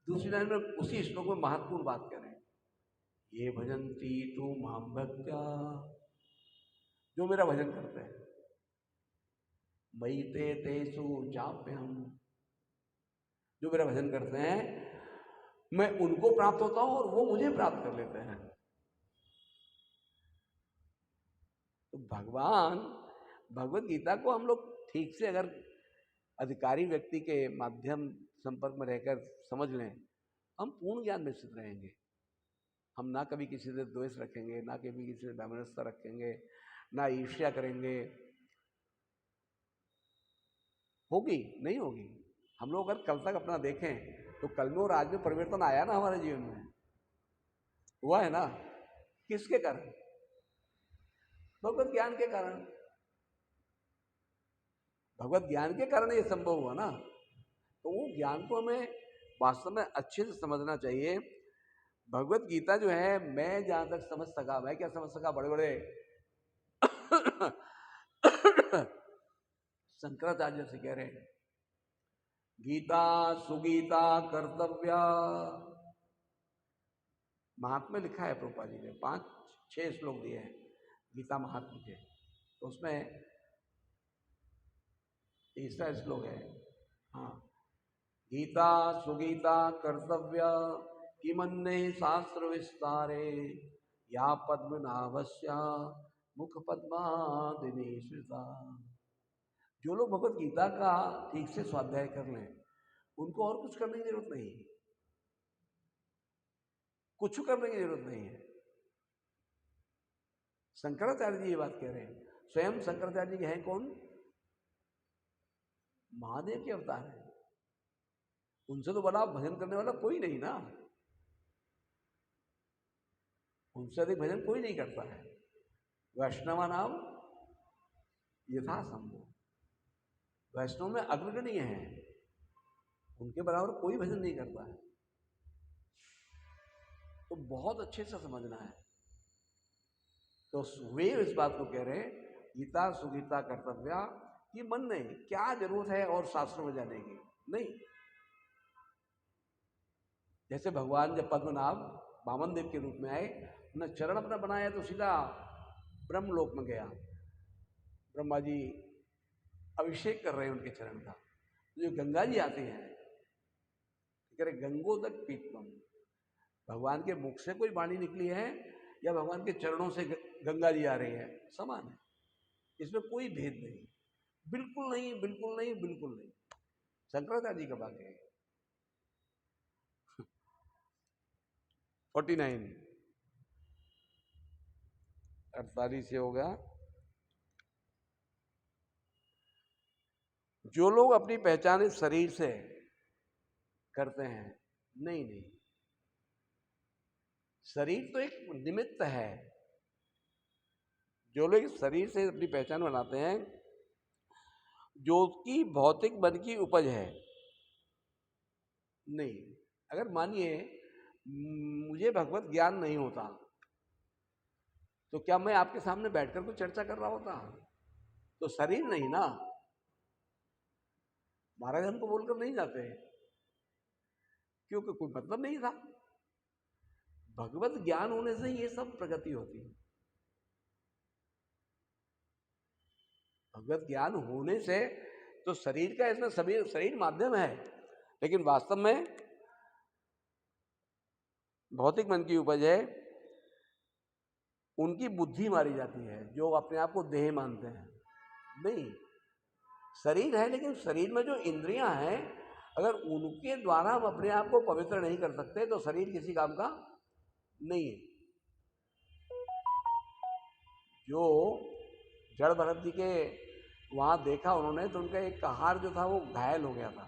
दूसरी लाइन में उसी श्लोक में महत्वपूर्ण बात कह रहे हैं, ये भजन्ति तु मां भक्त्या, जो मेरा भजन करते हैं, मयि ते तेषु चाप्यहम्, जो मेरा भजन करते हैं मैं उनको प्राप्त होता हूं और वो मुझे प्राप्त कर लेते हैं। तो भगवान, भगवत गीता को हम लोग ठीक से अगर अधिकारी व्यक्ति के माध्यम संपर्क में रहकर समझ लें, हम पूर्ण ज्ञान में स्थित रहेंगे। हम ना कभी किसी से द्वेष रखेंगे, ना कभी किसी से वैमनस्यता रखेंगे, ना ईर्ष्या करेंगे। होगी नहीं होगी? हम लोग अगर कल तक अपना देखें तो कल में और आज में परिवर्तन आया ना हमारे जीवन में? हुआ है ना? किसके कारण? भगवत ज्ञान के कारण। भगवत ज्ञान के कारण ये संभव हुआ ना। तो वो ज्ञान को हमें वास्तव में अच्छे से समझना चाहिए। भगवत गीता जो है, मैं जहां तक समझ सका, मैं क्या समझ सका, बड़े बड़े शंकराचार्य से कह रहे हैं, गीता सुगीता कर्तव्या। महात्मा लिखा है प्रभुपाद जी ने, 5-6 श्लोक दिए हैं गीता महात्मा के। तो उसमें तीसरा श्लोक है, हाँ, गीता सुगीता कर्तव्या किमन्ये शास्त्र विस्तारे या पद्मनाभस्या मुख पद्मादिनी श्रिता। जो लोग भगवत गीता का ठीक से स्वाध्याय कर लें, उनको और कुछ करने की जरूरत नहीं, कुछ करने की जरूरत नहीं है। शंकराचार्य जी ये बात कह रहे हैं। स्वयं शंकराचार्य जी हैं कौन? महादेव के अवतार हैं। उनसे तो बड़ा भजन करने वाला कोई नहीं ना, उनसे अधिक भजन कोई नहीं करता है। वैष्णवा नाम यथा संभव, वैष्णव में अग्रगण्य है, उनके बराबर कोई भजन नहीं करता है। तो बहुत अच्छे से समझना है। तो वे इस बात को कह रहे हैं, गीता सुगीता कर्तव्या, कि मन नहीं, क्या जरूरत है और शास्त्र में जाने की नहीं। जैसे भगवान जब पद्मनाभ वामन देव के रूप में आए, उन्होंने चरण अपना बनाया तो सीधा ब्रह्मलोक में गया। ब्रह्मा जी अभिषेक कर रहे हैं उनके चरण का। जो गंगा जी आते हैं, कह रहे गंगोदक पीतम, भगवान के मुख से कोई वाणी निकली है या भगवान के चरणों से गंगा जी आ रही है, समान है, इसमें कोई भेद नहीं, बिल्कुल नहीं, बिल्कुल नहीं, बिल्कुल नहीं। शंकराचार्य जी का वाक्य है। 49 48 से होगा। जो लोग अपनी पहचान इस शरीर से करते हैं, नहीं नहीं, शरीर तो एक निमित्त है। जो लोग इस शरीर से अपनी पहचान बनाते हैं, जो कि भौतिक मन की उपज है, नहीं। अगर मानिए मुझे भगवत ज्ञान नहीं होता तो क्या मैं आपके सामने बैठकर तो चर्चा कर रहा होता? तो शरीर नहीं ना, महाराज हमको बोलकर नहीं जाते, क्योंकि कोई मतलब नहीं था। भगवत ज्ञान होने से ये सब प्रगति होती है। भगवत ज्ञान होने से तो शरीर का, इसमें सभी शरीर माध्यम है, लेकिन वास्तव में भौतिक मन की उपज है। उनकी बुद्धि मारी जाती है, जो अपने आप को देह मानते हैं। नहीं, शरीर है, लेकिन शरीर में जो इंद्रियां हैं, अगर उनके द्वारा हम अपने आप को पवित्र नहीं कर सकते तो शरीर किसी काम का नहीं है। जो जड़ भरत जी के वहाँ देखा उन्होंने, तो उनका एक हार जो था वो घायल हो गया था,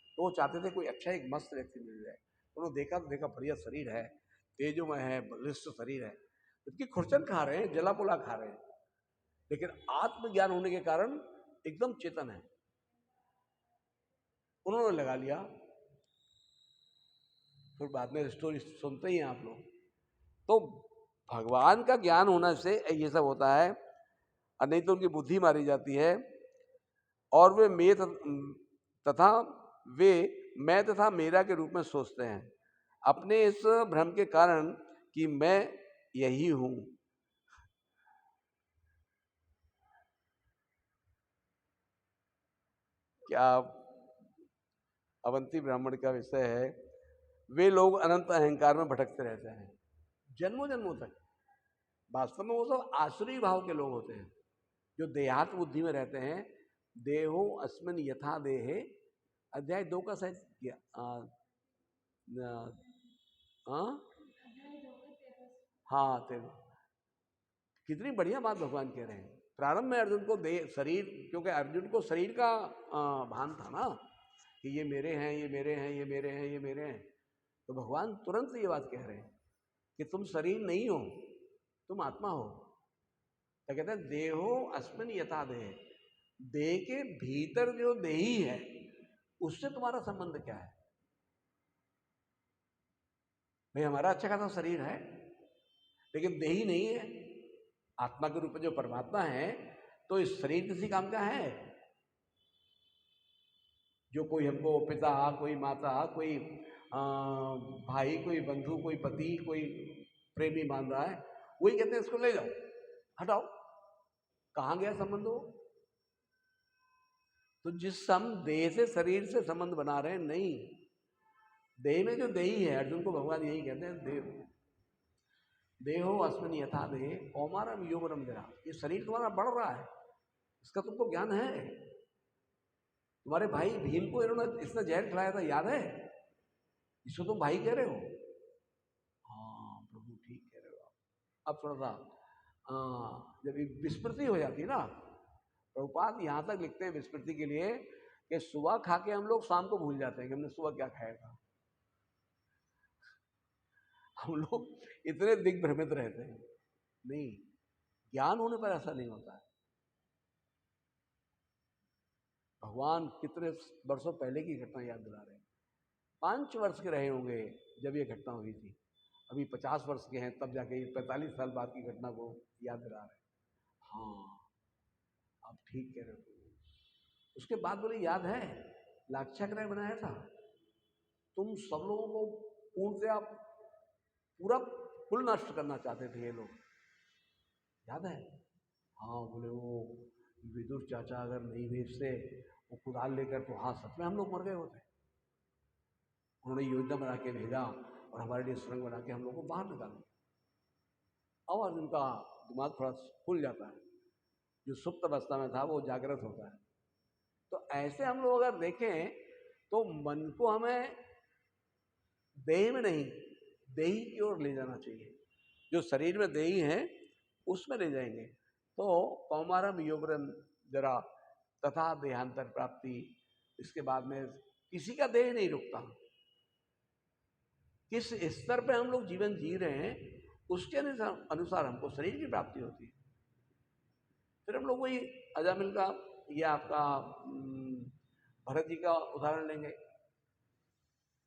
तो वो चाहते थे कोई अच्छा एक मस्त व्यक्ति मिल जाए। उन्होंने देखा तो देखा बढ़िया शरीर है, तेजोमय है, बलिष्ठ शरीर है, जबकि खुरचन खा रहे हैं, जला पुला खा रहे हैं, लेकिन आत्मज्ञान होने के कारण एकदम चेतन है। उन्होंने लगा लिया। फिर बाद में स्टोरी सुनते ही हैं आप लोग। तो भगवान का ज्ञान होने से ये सब होता है, और नहीं तो उनकी बुद्धि मारी जाती है, और वे तथा वे मैं तथा मेरा के रूप में सोचते हैं, अपने इस भ्रम के कारण कि मैं यही हूं। क्या अवंती ब्राह्मण का विषय है, वे लोग अनंत अहंकार में भटकते रहते हैं जन्मों जन्मों तक। वास्तव में वो सब आसुरी भाव के लोग होते हैं, जो देहात बुद्धि में रहते हैं। देहो अस्मिन यथा देहे, अध्याय 2 का शायद हाँ तेरे, कितनी बढ़िया बात भगवान कह रहे हैं। प्रारंभ में अर्जुन को शरीर, क्योंकि अर्जुन को शरीर का भान था ना, कि ये मेरे हैं, ये मेरे हैं, ये मेरे हैं, ये मेरे हैं। तो भगवान तुरंत ये बात कह रहे हैं कि तुम शरीर नहीं हो, तुम आत्मा हो। तो कहते हैं देहो अस्मिन यथा देह, देह के भीतर जो देही है उससे तुम्हारा संबंध क्या है? भाई हमारा अच्छा खासा शरीर है, लेकिन देही नहीं है। आत्मा के रूप में जो परमात्मा है, तो इस शरीर किसी काम का है? जो कोई हमको पिता, कोई माता, कोई भाई, कोई बंधु, कोई पति, कोई प्रेमी मान रहा है, वही कहते हैं इसको ले जाओ, हटाओ। कहाँ गया संबंध हो? तो जिस हम देह से, शरीर से संबंध बना रहे हैं, नहीं, देह में जो देही है, अर्जुन को भगवान यही कहते हैं, देहो अस्मिन यथा देह कौमारम यौवनम जरा। ये शरीर तुम्हारा बढ़ रहा है, इसका तुमको ज्ञान है? तुम्हारे भाई भीम को इसने जहर खिलाया था, याद है? इसको तुम भाई कह रहे हो? हाँ प्रभु ठीक कह रहे हो आप। अब थोड़ा सा जब विस्मृति हो जाती है ना, प्रभुपाद यहाँ तक लिखते हैं विस्मृति के लिए कि सुबह खा के हम लोग शाम को भूल जाते हैं कि हमने सुबह क्या खाया था। हम लोग इतने दिग्भ्रमित रहते हैं। नहीं, ज्ञान होने पर ऐसा नहीं होता है। भगवान कितने वर्षों पहले की घटना याद दिला रहे हैं। 5 वर्ष के रहे होंगे जब ये घटना हुई थी, अभी 50 वर्ष के हैं, तब जाके 45 साल बाद की घटना को याद दिला रहे हैं। हाँ आप ठीक कह रहे हो। उसके बाद बोले याद है लाक्षागृह बनाया था, तुम सब लोगों को पूर्णतया पूरा कुल नष्ट करना चाहते थे ये लोग, याद है? हाँ बोले वो विदुर चाचा अगर नहीं भेजते वो कुदाल लेकर, तो हाँ सच में हम लोग मर गए होते। उन्होंने योजना बना के भेजा और हमारे लिए सुरंग बना के हम लोग को बाहर निकाल दिया। अब अर्जुन का दिमाग थोड़ा खुल जाता है, जो सुप्त अवस्था में था वो जागृत होता है। तो ऐसे हम लोग अगर देखें तो मन को हमें देह में नहीं, देही की ओर ले जाना चाहिए। जो शरीर में देही है उसमें ले जाएंगे तो कौमारम योगरम जरा तथा देहांतर प्राप्ति। इसके बाद में किसी का देह नहीं रुकता। किस स्तर पे हम लोग जीवन जी रहे हैं उसके अनुसार हमको शरीर की प्राप्ति होती है। फिर हम लोग वही अजामिल का या आपका भरत जी का उदाहरण लेंगे।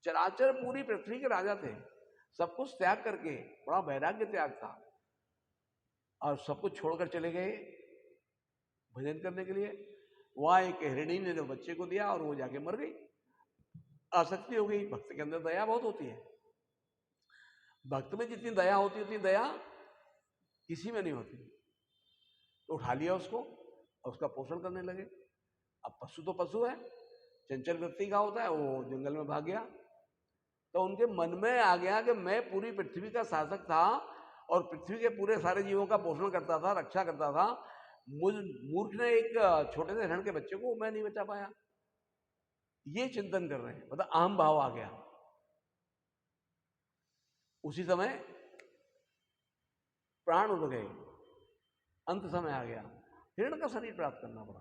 चराचर पूरी पृथ्वी के राजा थे, सब कुछ त्याग करके, बड़ा वैराग्य त्याग था, और सब कुछ छोड़कर चले गए भजन करने के लिए। वहां एक हिरणी ने जो बच्चे को दिया और वो जाके मर गई, आसक्ति हो गई। भक्त के अंदर दया बहुत होती है, भक्त में जितनी दया होती है उतनी दया किसी में नहीं होती। तो उठा लिया उसको और उसका पोषण करने लगे। अब पशु तो पशु है, चंचल वृत्ति का होता है, वो जंगल में भाग गया। तो उनके मन में आ गया कि मैं पूरी पृथ्वी का शासक था और पृथ्वी के पूरे सारे जीवों का पोषण करता था, रक्षा करता था। मुझ मूर्ख ने एक छोटे से हिरण के बच्चे को मैं नहीं बचा पाया। ये चिंतन कर रहे हैं, मतलब अहम भाव आ गया। उसी समय प्राण उड़ गए, अंत समय आ गया, हिरण का शरीर प्राप्त करना पड़ा।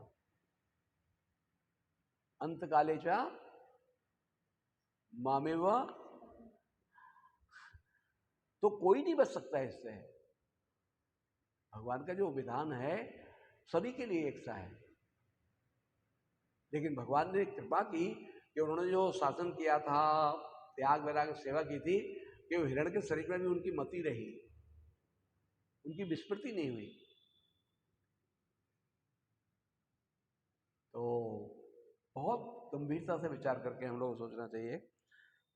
अंत काले चा मामेव तो कोई नहीं बच सकता है इससे। भगवान का जो विधान है सभी के लिए एक सा है, लेकिन भगवान ने कृपा की कि उन्होंने जो शासन किया था, त्याग वैराग्य सेवा की थी, कि वो हिरण के शरीर में भी उनकी मति रही, उनकी विस्मृति नहीं हुई। तो बहुत गंभीरता से विचार करके हम लोग सोचना चाहिए।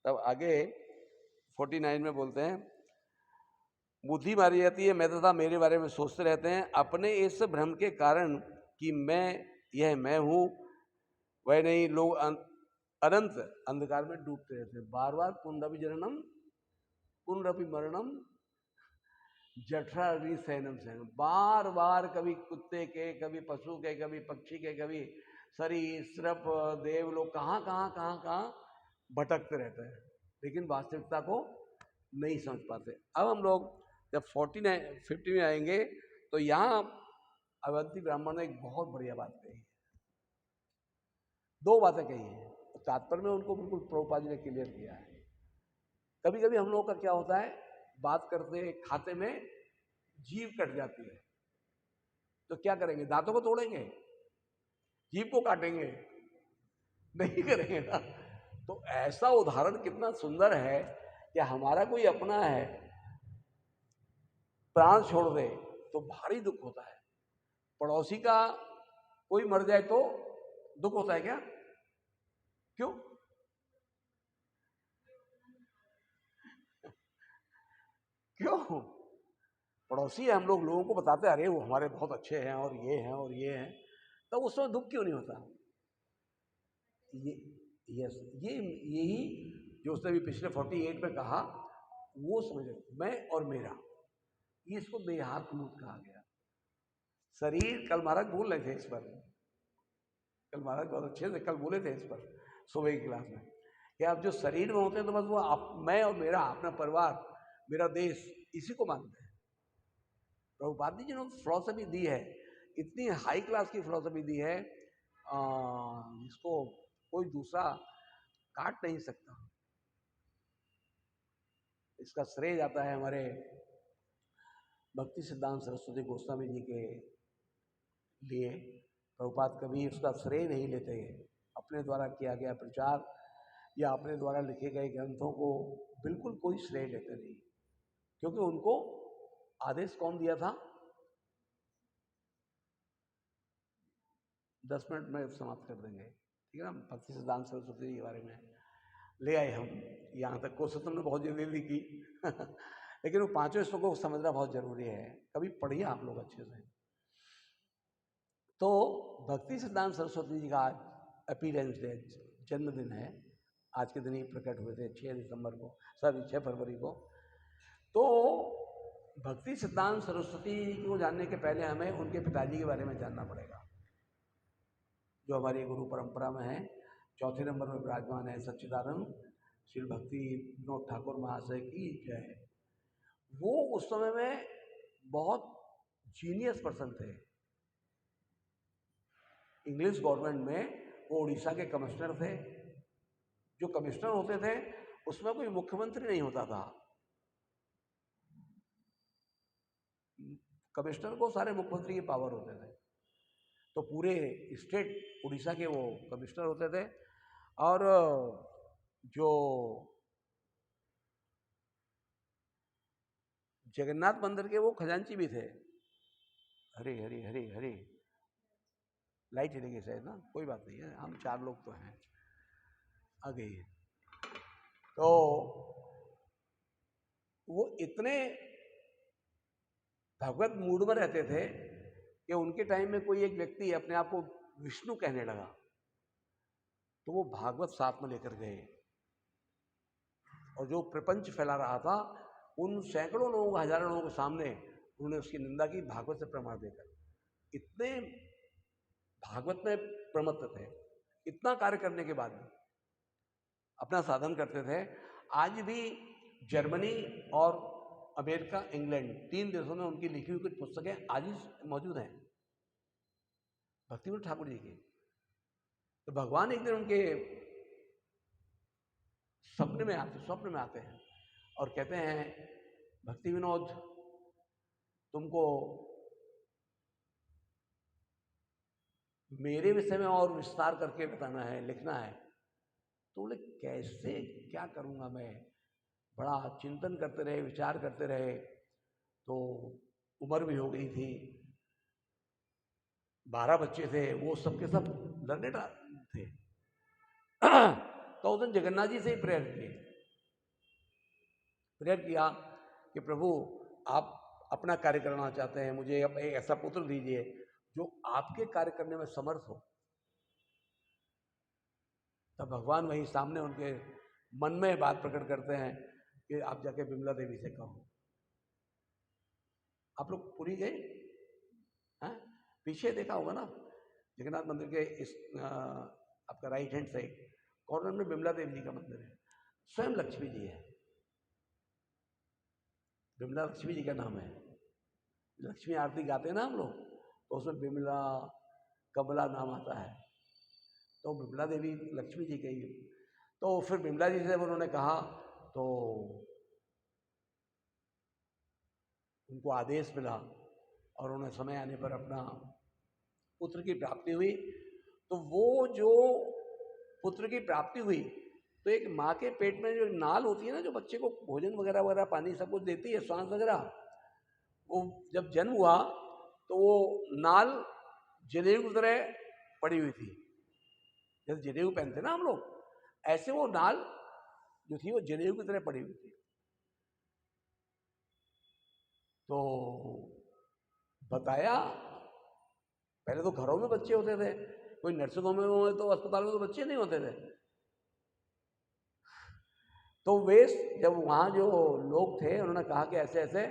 तब आगे 49 में बोलते हैं, बुद्धि मारी जाती है, मैं तथा मेरे बारे में सोचते रहते हैं, अपने इस भ्रम के कारण कि यह मैं हूँ वह नहीं, लोग अनंत अंधकार में डूबते रहते हैं। बार बार पुनरपि जननम पुनरपि मरणम जठराग्नि सैनम सैनम, बार बार कभी कुत्ते के, कभी पशु के, कभी पक्षी के, कभी सरीसृप देवलोक, कहाँ भटकते रहते हैं, लेकिन वास्तविकता को नहीं समझ पाते। अब हम लोग जब 50 में आएंगे तो यहाँ अवंती ब्राह्मण ने एक बहुत बढ़िया बात कही है, दो बातें कही हैं, तात्पर्य में उनको बिल्कुल प्रभुपाद जी ने क्लियर किया है। कभी कभी हम लोगों का क्या होता है, बात करते खाते में जीभ कट जाती है, तो क्या करेंगे, दांतों को तोड़ेंगे, जीभ को काटेंगे? नहीं करेंगे ना। तो ऐसा उदाहरण कितना सुंदर है कि हमारा कोई अपना है, प्राण छोड़ दे तो भारी दुख होता है, पड़ोसी का कोई मर जाए तो दुख होता है क्या? क्यों? क्यों? पड़ोसी है, हम लोगों को बताते हैं, अरे वो हमारे बहुत अच्छे हैं और ये हैं और ये हैं, तो उसमें दुख क्यों नहीं होता? ये यस, यही जो उसने भी पिछले 48 में कहा, वो समझो, मैं और मेरा, ये इसको देहात्मूत कहा गया। शरीर, कल महाराज बोल रहे थे इस पर, कल महाराज बहुत अच्छे से कल बोले थे इस पर सुबह की क्लास में, कि आप जो शरीर में होते हैं तो बस वो आप, मैं और मेरा, अपना परिवार, मेरा देश, इसी को मानते हैं। प्रभुपाद जी ने फिलॉसफी दी है, इतनी हाई क्लास की फिलॉसफी दी है, जिसको कोई दूसरा काट नहीं सकता। इसका श्रेय जाता है हमारे भक्ति सिद्धांत सरस्वती गोस्वामी जी के लिए। प्रभुपाद कभी उसका श्रेय नहीं लेते, अपने द्वारा किया गया प्रचार या अपने द्वारा लिखे गए ग्रंथों को बिल्कुल कोई श्रेय लेते नहीं, क्योंकि उनको आदेश कौन दिया था? 10 मिनट में समाप्त कर देंगे, ठीक है ना। भक्ति सिद्धांत सरस्वती जी के बारे में ले आए हम यहाँ तक, कोशिश तुमने बहुत जल्दी की लेकिन वो पांचों श्लोकों को समझना बहुत जरूरी है, कभी पढ़िए आप लोग अच्छे से। तो भक्ति सिद्धांत सरस्वती जी का आज अपीयरेंस डे, जन्मदिन है, आज के दिन ही प्रकट हुए थे 6 दिसंबर को, सॉरी 6 फरवरी को। तो भक्ति सिद्धांत सरस्वती को जानने के पहले हमें उनके पिताजी के बारे में जानना पड़ेगा, जो हमारी गुरु परंपरा में है। चौथे नंबर में विराजमान है सच्चिदानंद श्री भक्ति विनोद ठाकुर महाशय की जय। वो उस समय में बहुत जीनियस पर्सन थे। इंग्लिश गवर्नमेंट में वो उड़ीसा के कमिश्नर थे। जो कमिश्नर होते थे उसमें कोई मुख्यमंत्री नहीं होता था, कमिश्नर को सारे मुख्यमंत्री की पावर होते थे। तो पूरे स्टेट उड़ीसा के वो कमिश्नर होते थे। और जो जगन्नाथ मंदिर के वो खजांची भी थे। हरे हरे हरे हरे, लाइट चलेगी शायद ना, कोई बात नहीं है, हम 4 लोग तो हैं, आ गई है। तो वो इतने भगवत मूड में रहते थे कि उनके टाइम में कोई एक व्यक्ति अपने आप को विष्णु कहने लगा, तो वो भागवत साथ में लेकर गए, और जो प्रपंच फैला रहा था उन सैकड़ों लोगों को, हजारों लोगों के सामने उन्होंने उसकी निंदा की भागवत से प्रमाण देकर। इतने भागवत में प्रमत्त थे, इतना कार्य करने के बाद भी अपना साधन करते थे। आज भी जर्मनी और अमेरिका, इंग्लैंड, 3 देशों में उनकी लिखी हुई कुछ पुस्तकें आज ही मौजूद हैं, भक्तिविनोद ठाकुर जी की। तो भगवान एक दिन उनके स्वप्न में आते हैं और कहते हैं भक्ति विनोद, तुमको मेरे विषय में और विस्तार करके बताना है, लिखना है। तो बोले कैसे, क्या करूँगा मैं। बड़ा चिंतन करते रहे, विचार करते रहे। तो उम्र भी हो गई थी, 12 बच्चे थे, वो सबके सब लर्नेड थे। तो उस दिन जगन्नाथ जी से ही प्रेयर किया कि प्रभु आप अपना कार्य करना चाहते हैं, मुझे अब एक ऐसा पुत्र दीजिए जो आपके कार्य करने में समर्थ हो। तब भगवान वही सामने उनके मन में बात प्रकट करते हैं कि आप जाके विमला देवी से कहो। आप लोग पुरी गए हैं? पीछे देखा होगा ना, जगन्नाथ मंदिर के इस आपका राइट हैंड साइड कॉर्नर में विमला देवी जी का मंदिर है, स्वयं लक्ष्मी जी है। विमला लक्ष्मी जी का नाम है। लक्ष्मी आरती गाते हैं ना हम लोग, तो उसमें विमला कमला नाम आता है, तो विमला देवी लक्ष्मी जी कही। तो फिर विमला जी से उन्होंने कहा, तो उनको आदेश मिला और उन्हें समय आने पर अपना पुत्र की प्राप्ति हुई। तो वो जो पुत्र की प्राप्ति हुई, तो एक माँ के पेट में जो नाल होती है ना, जो बच्चे को भोजन वगैरह वगैरह पानी सब कुछ देती है, सांस वगैरह, वो जब जन्म हुआ तो वो नाल जनेऊ की तरह पड़ी हुई थी। जैसे जनेऊ पहनते ना हम लोग, ऐसे वो नाल जो थी वो जनेऊ की तरह पड़ी हुई थी। तो बताया, पहले तो घरों में बच्चे होते थे, कोई नर्सिंग होम में हो तो अस्पताल में तो बच्चे नहीं होते थे। तो वे जब वहाँ जो लोग थे उन्होंने कहा कि ऐसे ऐसे,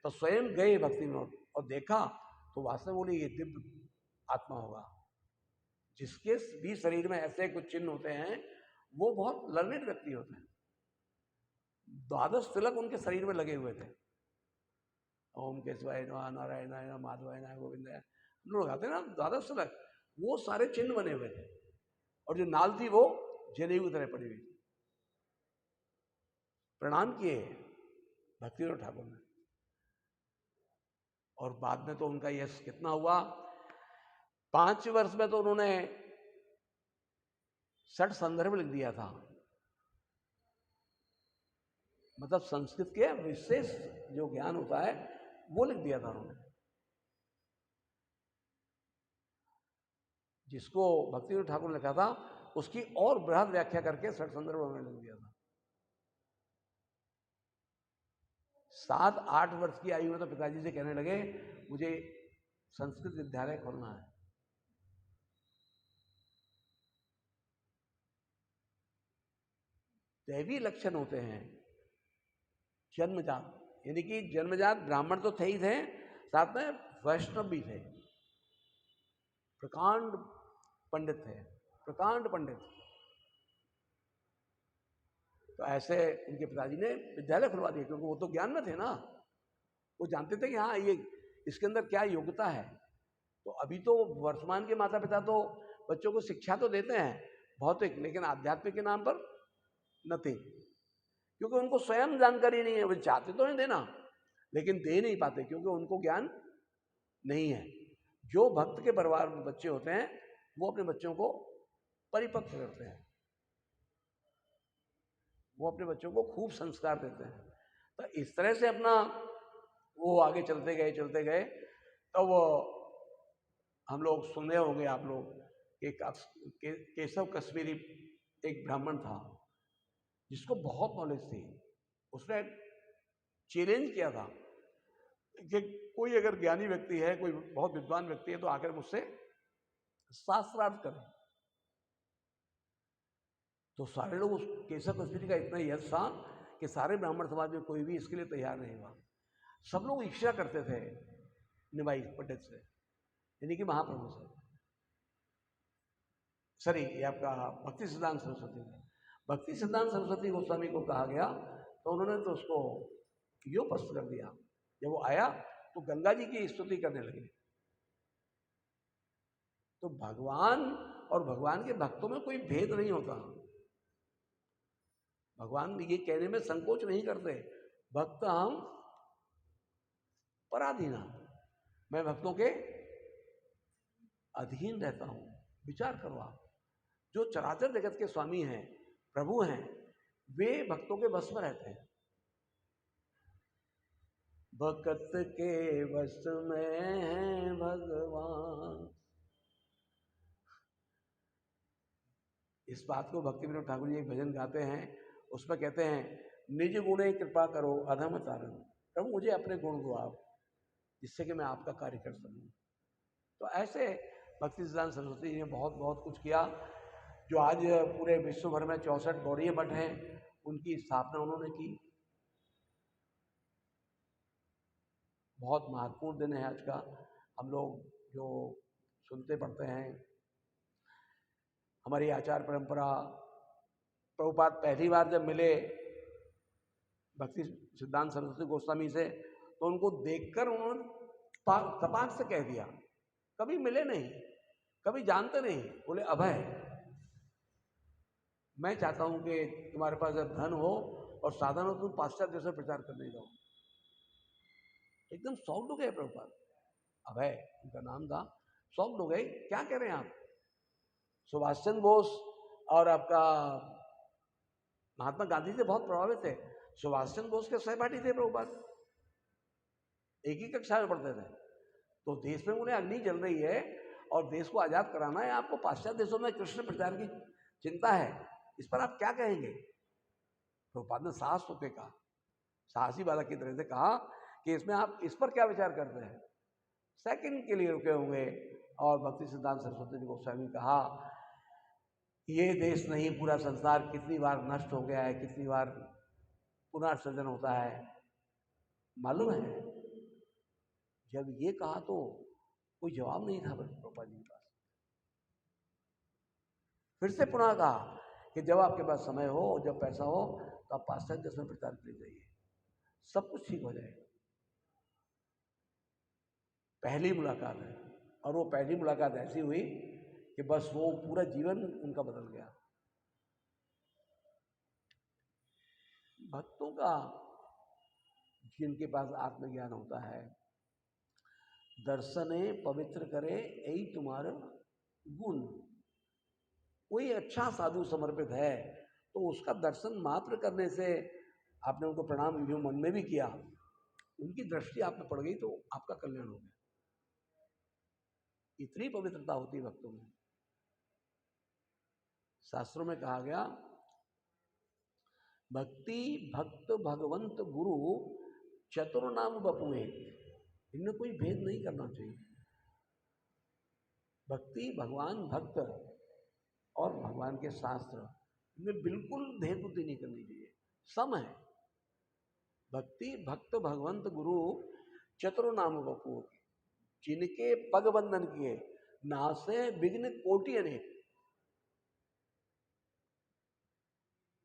तो स्वयं गए भक्ति विनोद और देखा, तो वास्तव बोले ये दिव्य आत्मा होगा। जिसके भी शरीर में ऐसे कुछ चिन्ह होते हैं वो बहुत लर्नेड व्यक्ति होते हैं। 12 तिलक उनके शरीर में लगे हुए थे, ओम केशवाय नमः, नारायणाय नमः, माधवाय नमः, गोविंदाय, हम लोग आते हैं ना 12 तिलक, वो सारे चिन्ह बने हुए थे। और जो नाल थी वो जनेऊ की तरह पड़ी हुई थी। प्रणाम किए भक्ति विनोद ठाकुर ने, और बाद में तो उनका यश कितना हुआ, 5 वर्ष में तो उन्होंने 60 संदर्भ लिख दिया था। मतलब संस्कृत के विशेष जो ज्ञान होता है वो लिख दिया था उन्होंने, जिसको भक्ति विनोद ठाकुर ने लिखा था उसकी और बृहद व्याख्या करके 60 संदर्भ में लिख दिया था। 7-8 वर्ष की आयु में तो पिताजी से कहने लगे मुझे संस्कृत विद्यालय खोलना है। दैवी लक्षण होते हैं जन्मजात, यानी कि जन्मजात ब्राह्मण तो थे ही थे, साथ में वैष्णव भी थे, प्रकांड पंडित थे, प्रकांड पंडित। तो ऐसे उनके पिताजी ने विद्यालय खुलवा दिया, क्योंकि वो तो ज्ञान में थे ना, वो जानते थे कि हाँ ये इसके अंदर क्या योग्यता है। तो अभी तो वर्तमान के माता पिता तो बच्चों को शिक्षा तो देते हैं भौतिक, लेकिन आध्यात्मिक के नाम पर नथिंग, क्योंकि उनको स्वयं जानकारी नहीं है। वो चाहते तो नहीं देना, लेकिन दे नहीं पाते क्योंकि उनको ज्ञान नहीं है। जो भक्त के परिवार में बच्चे होते हैं वो अपने बच्चों को परिपक्व करते हैं, वो अपने बच्चों को खूब संस्कार देते हैं। तो इस तरह से अपना वो आगे चलते गए। तो वो हम लोग सुने होंगे आप लोग, एक केशव कश्मीरी एक ब्राह्मण था जिसको बहुत नॉलेज थी। उसने चैलेंज किया था कि कोई अगर ज्ञानी व्यक्ति है, कोई बहुत विद्वान व्यक्ति है, तो आकर मुझसे शास्त्रार्थ करें। तो सारे लोग उस केशव कश्मीरी का इतना यश था कि सारे ब्राह्मण समाज में कोई भी इसके लिए तैयार नहीं हुआ। सब लोग ईर्ष्या करते थे निवाई पंडित से, यानी कि महाप्रभु से, सॉरी ये आपका भक्ति सिद्धांत सरस्वती से। भक्ति सिद्धांत सरस्वती गोस्वामी को कहा गया तो उन्होंने तो उसको योपस्त कर दिया। जब वो आया तो गंगा जी की स्तुति करने लगे। तो भगवान और भगवान के भक्तों में कोई भेद नहीं होता। भगवान ये कहने में संकोच नहीं करते, भक्त हम पराधीना, मैं भक्तों के अधीन रहता हूं। विचार करो आप, जो चराचर जगत के स्वामी हैं, प्रभु हैं, वे भक्तों के वश में रहते हैं। भक्त के वश में है भगवान। इस बात को भक्ति विनोद ठाकुर जी एक भजन गाते हैं, उसमें कहते हैं, निज गुणे कृपा करो अधम तारण। प्रभु मुझे अपने गुण दो आप, जिससे कि मैं आपका कार्य कर सकूं। तो ऐसे भक्ति सिद्धांत सरस्वती जी ने बहुत बहुत कुछ किया। जो आज पूरे विश्व भर में 64 गौड़ीय मठ हैं, उनकी स्थापना उन्होंने की। बहुत महत्वपूर्ण दिन है आज का। हम लोग जो सुनते पढ़ते हैं, हमारी आचार परंपरा, प्रभुपाद पहली बार जब मिले भक्ति सिद्धांत सरस्वती गोस्वामी से, तो उनको देखकर उन्होंने तपाक से कह दिया, कभी मिले नहीं, कभी जानते नहीं, बोले अभय, मैं चाहता हूं कि तुम्हारे पास जब धन हो और साधन हो, तुम पाश्चात्य देशों में प्रचार करने जाओ। एकदम शॉक्ड हो गए प्रभुपाद। अभय उनका नाम था। शॉक्ड हो गए, क्या कह रहे हैं आप? सुभाष चंद्र बोस और आपका महात्मा गांधी से बहुत प्रभावित थे। सुभाष चंद्र बोस के सहपाठी थे प्रभुपाद, एक ही कक्षा में पढ़ते थे। तो देश में उन्हें अग्नि जल रही है और देश को आजाद कराना है, आपको पाश्चात्य देशों में कृष्ण प्रचार की चिंता है, इस पर आप क्या कहेंगे? प्रभुपाद ने साहस होकर कहा, साहसी बालक की तरह से कहा कि इसमें आप इस पर क्या विचार करते हैं? सेकंड के लिए रुके होंगे और भक्ति सिद्धांत सरस्वती गोस्वामी ने कहा, ये देश नहीं पूरा संसार कितनी बार नष्ट हो गया है, कितनी बार पुनर्सृजन होता है, मालूम है? जब ये कहा तो कोई जवाब नहीं था प्रभुपाद जी के पास। फिर से पुनः कहा कि जब आपके पास समय हो, जब पैसा हो, तो आप पाश्चात्य देश में प्रचार कर जाइए, सब कुछ ठीक हो जाएगा। पहली मुलाकात है, और वो पहली मुलाकात ऐसी हुई कि बस वो पूरा जीवन उनका बदल गया। भक्तों का जिनके पास आत्मज्ञान होता है, दर्शने पवित्र करे यही तुम्हारा गुण। कोई अच्छा साधु समर्पित है तो उसका दर्शन मात्र करने से, आपने उनको प्रणाम जो मन में भी किया, उनकी दृष्टि आप में पड़ गई तो आपका कल्याण हो गया। इतनी पवित्रता होती है भक्तों में। शास्त्रों में कहा गया, भक्ति भक्त भगवंत गुरु चतुर नाम बपुए। इनमें कोई भेद नहीं करना चाहिए। भक्ति, भगवान, भक्त और भगवान के शास्त्र, इनमें बिल्कुल भेद बुद्धि नहीं करनी चाहिए, सम है। भक्ति भक्त भगवंत गुरु चतुर नाम बपुए, जिनके पग बंधन किए नासे विघ्न कोटि अनेक।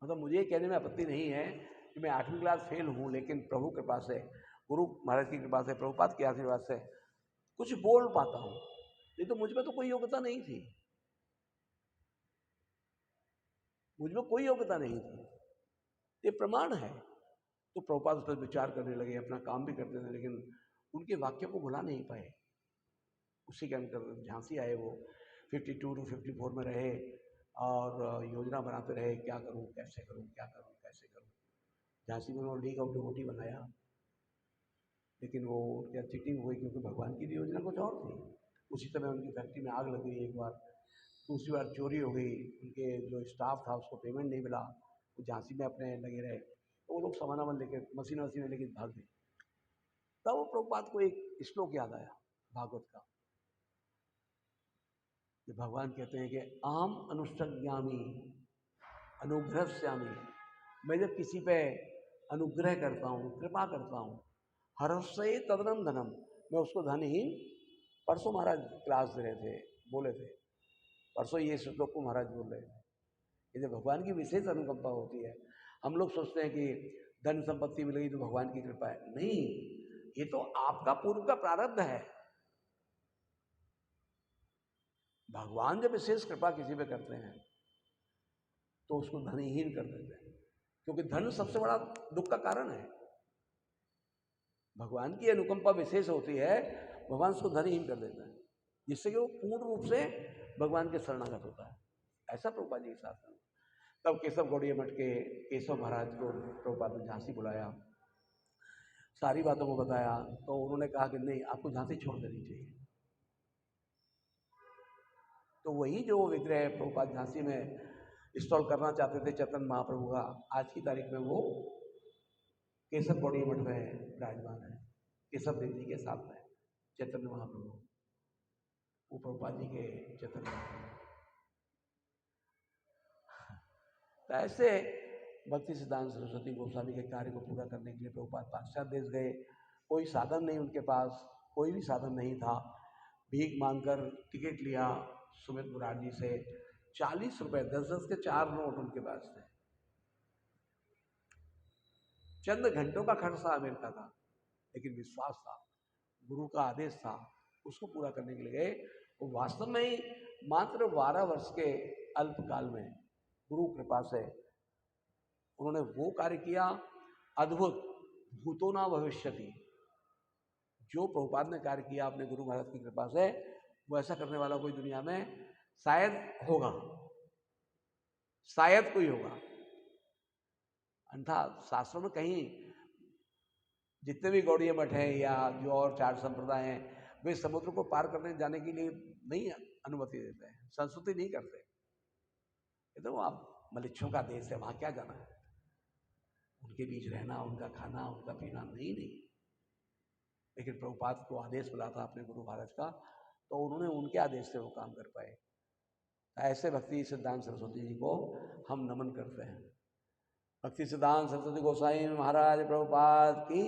मतलब मुझे कहने में आपत्ति नहीं है कि मैं 8वीं क्लास फेल हूँ, लेकिन प्रभु कृपा से, गुरु महाराज की कृपा से, प्रभुपाद के आशीर्वाद से कुछ बोल पाता हूँ। नहीं तो मुझ में तो कोई योग्यता नहीं थी, मुझ में कोई योग्यता नहीं थी, ये प्रमाण है। तो प्रभुपाद उस पर विचार करने लगे, अपना काम भी करते थे, लेकिन उनके वाक्य को भुला नहीं पाए। उसी के अंतर झांसी आए, वो 52 to 54 में रहे और योजना बनाते रहे, क्या करूं, कैसे करूं, क्या करूं, कैसे करूं। झांसी में उन्होंने लीग ऑफ डिवोटी बनाया, लेकिन वो क्या चीटिंग हुई, क्योंकि भगवान की भी योजना कुछ और थी। उसी समय उनकी फैक्ट्री में आग लग गई एक बार, दूसरी बार चोरी हो गई, उनके जो स्टाफ था उसको पेमेंट नहीं मिला, वो झांसी में अपने लगे रहे, तो वो लोग सामान वामान लेके मशीन लेके भाग गए। तब वो प्रभुपाद को एक श्लोक याद आया भागवत का, कि भगवान कहते हैं कि आम अनुष्ठज्ञामी अनुग्रहस्यामी। मैं जब किसी पे अनुग्रह करता हूँ, कृपा करता हूँ, हर्षे तदनम धनम, मैं उसको धनहीन। परसों महाराज क्लास दे रहे थे, बोले थे, परसों ये श्लोक को महाराज बोल रहे थे, ये जब भगवान की विशेष अनुकंपा होती है। हम लोग सोचते हैं कि धन संपत्ति मिल गई तो भगवान की कृपा है, नहीं, ये तो आपका पूर्व का प्रारब्ध है। भगवान जब विशेष कृपा किसी पे करते हैं तो उसको धनहीन कर देते हैं, क्योंकि धन सबसे बड़ा दुख का कारण है। भगवान की अनुकंपा विशेष होती है, भगवान उसको धनहीन कर देता है, जिससे कि वो पूर्ण रूप से भगवान के शरणागत होता है। ऐसा प्रभुपाद जी के साथ है। तब केशव गौड़ीय मठ के केशव महाराज को प्रभुपाद ने झांसी बुलाया, सारी बातों को बताया, तो उन्होंने कहा कि नहीं, आपको झांसी छोड़ देनी चाहिए। तो वही जो विग्रह प्रभुपाद झांसी में इंस्टॉल करना चाहते थे चैतन्य महाप्रभु का, आज की तारीख में वो केशव गौड़ीय मठ में विराजमान है, केशव देव जी के साथ में चैतन्य महाप्रभु, वो प्रभुपाद जी के चैतन्य महाप्रभु। तो ऐसे भक्ति सिद्धांत सरस्वती गोस्वामी के कार्य को पूरा करने के लिए प्रभुपाद पाश्चात्य देश गए। कोई साधन नहीं उनके पास, कोई भी साधन नहीं था। भीख मांगकर टिकट लिया सुमित मुरारी से, 40 रुपए, 10-10 के 4 नोट उनके पास थे। चंद घंटों का खर्च था अमेरिका का, लेकिन विश्वास था, गुरु का आदेश था, उसको पूरा करने के लिए गए। वो वास्तव में ही मात्र 12 वर्ष के अल्पकाल में गुरु कृपा से उन्होंने वो कार्य किया, अद्भुत, भूतो न भविष्यति। जो प्रभुपाद ने कार्य किया अपने गुरु महाराज की कृपा से, वो ऐसा करने वाला कोई दुनिया में शायद होगा, शायद कोई होगा। अन्यथा शास्त्रों में कहीं जितने भी गौड़ीय मठ हैं या जो और 4 संप्रदाय हैं, वे समुद्र को पार करने जाने के लिए नहीं अनुमति देते हैं, संस्तुति नहीं करते। ये तो आप मलिच्छों का देश है, वहाँ क्या जाना है, उनके बीच रहना, उनका खाना, उनका पीना, नहीं। लेकिन प्रभुपाद को आदेश मिला था अपने गुरु महाराज का, तो उन्होंने उनके आदेश से वो काम कर पाए। ऐसे भक्ति सिद्धांत सरस्वती जी को हम नमन करते हैं। भक्ति सिद्धांत सरस्वती गोसाई महाराज प्रभुपाद की।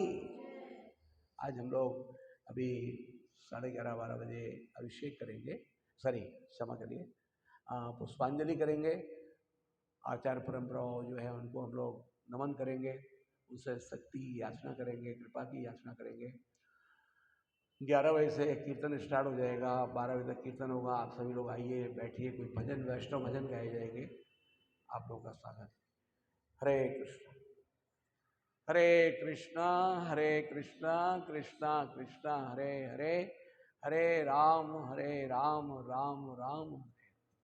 आज हम लोग अभी 11:30-12 बजे अभिषेक करेंगे, क्षमा करिए, पुष्पांजलि करेंगे। आचार्य परंपरा जो है उनको हम लोग नमन करेंगे, उनसे शक्ति की याचना करेंगे, कृपा की याचना करेंगे। 11 बजे से कीर्तन स्टार्ट हो जाएगा, 12 बजे तक कीर्तन होगा। आप सभी लोग आइए, बैठिए, कोई भजन, वैष्णव भजन गाए जाएंगे। आप लोगों का स्वागत। हरे कृष्ण हरे कृष्णा हरे कृष्णा कृष्णा कृष्णा हरे हरे, हरे राम राम राम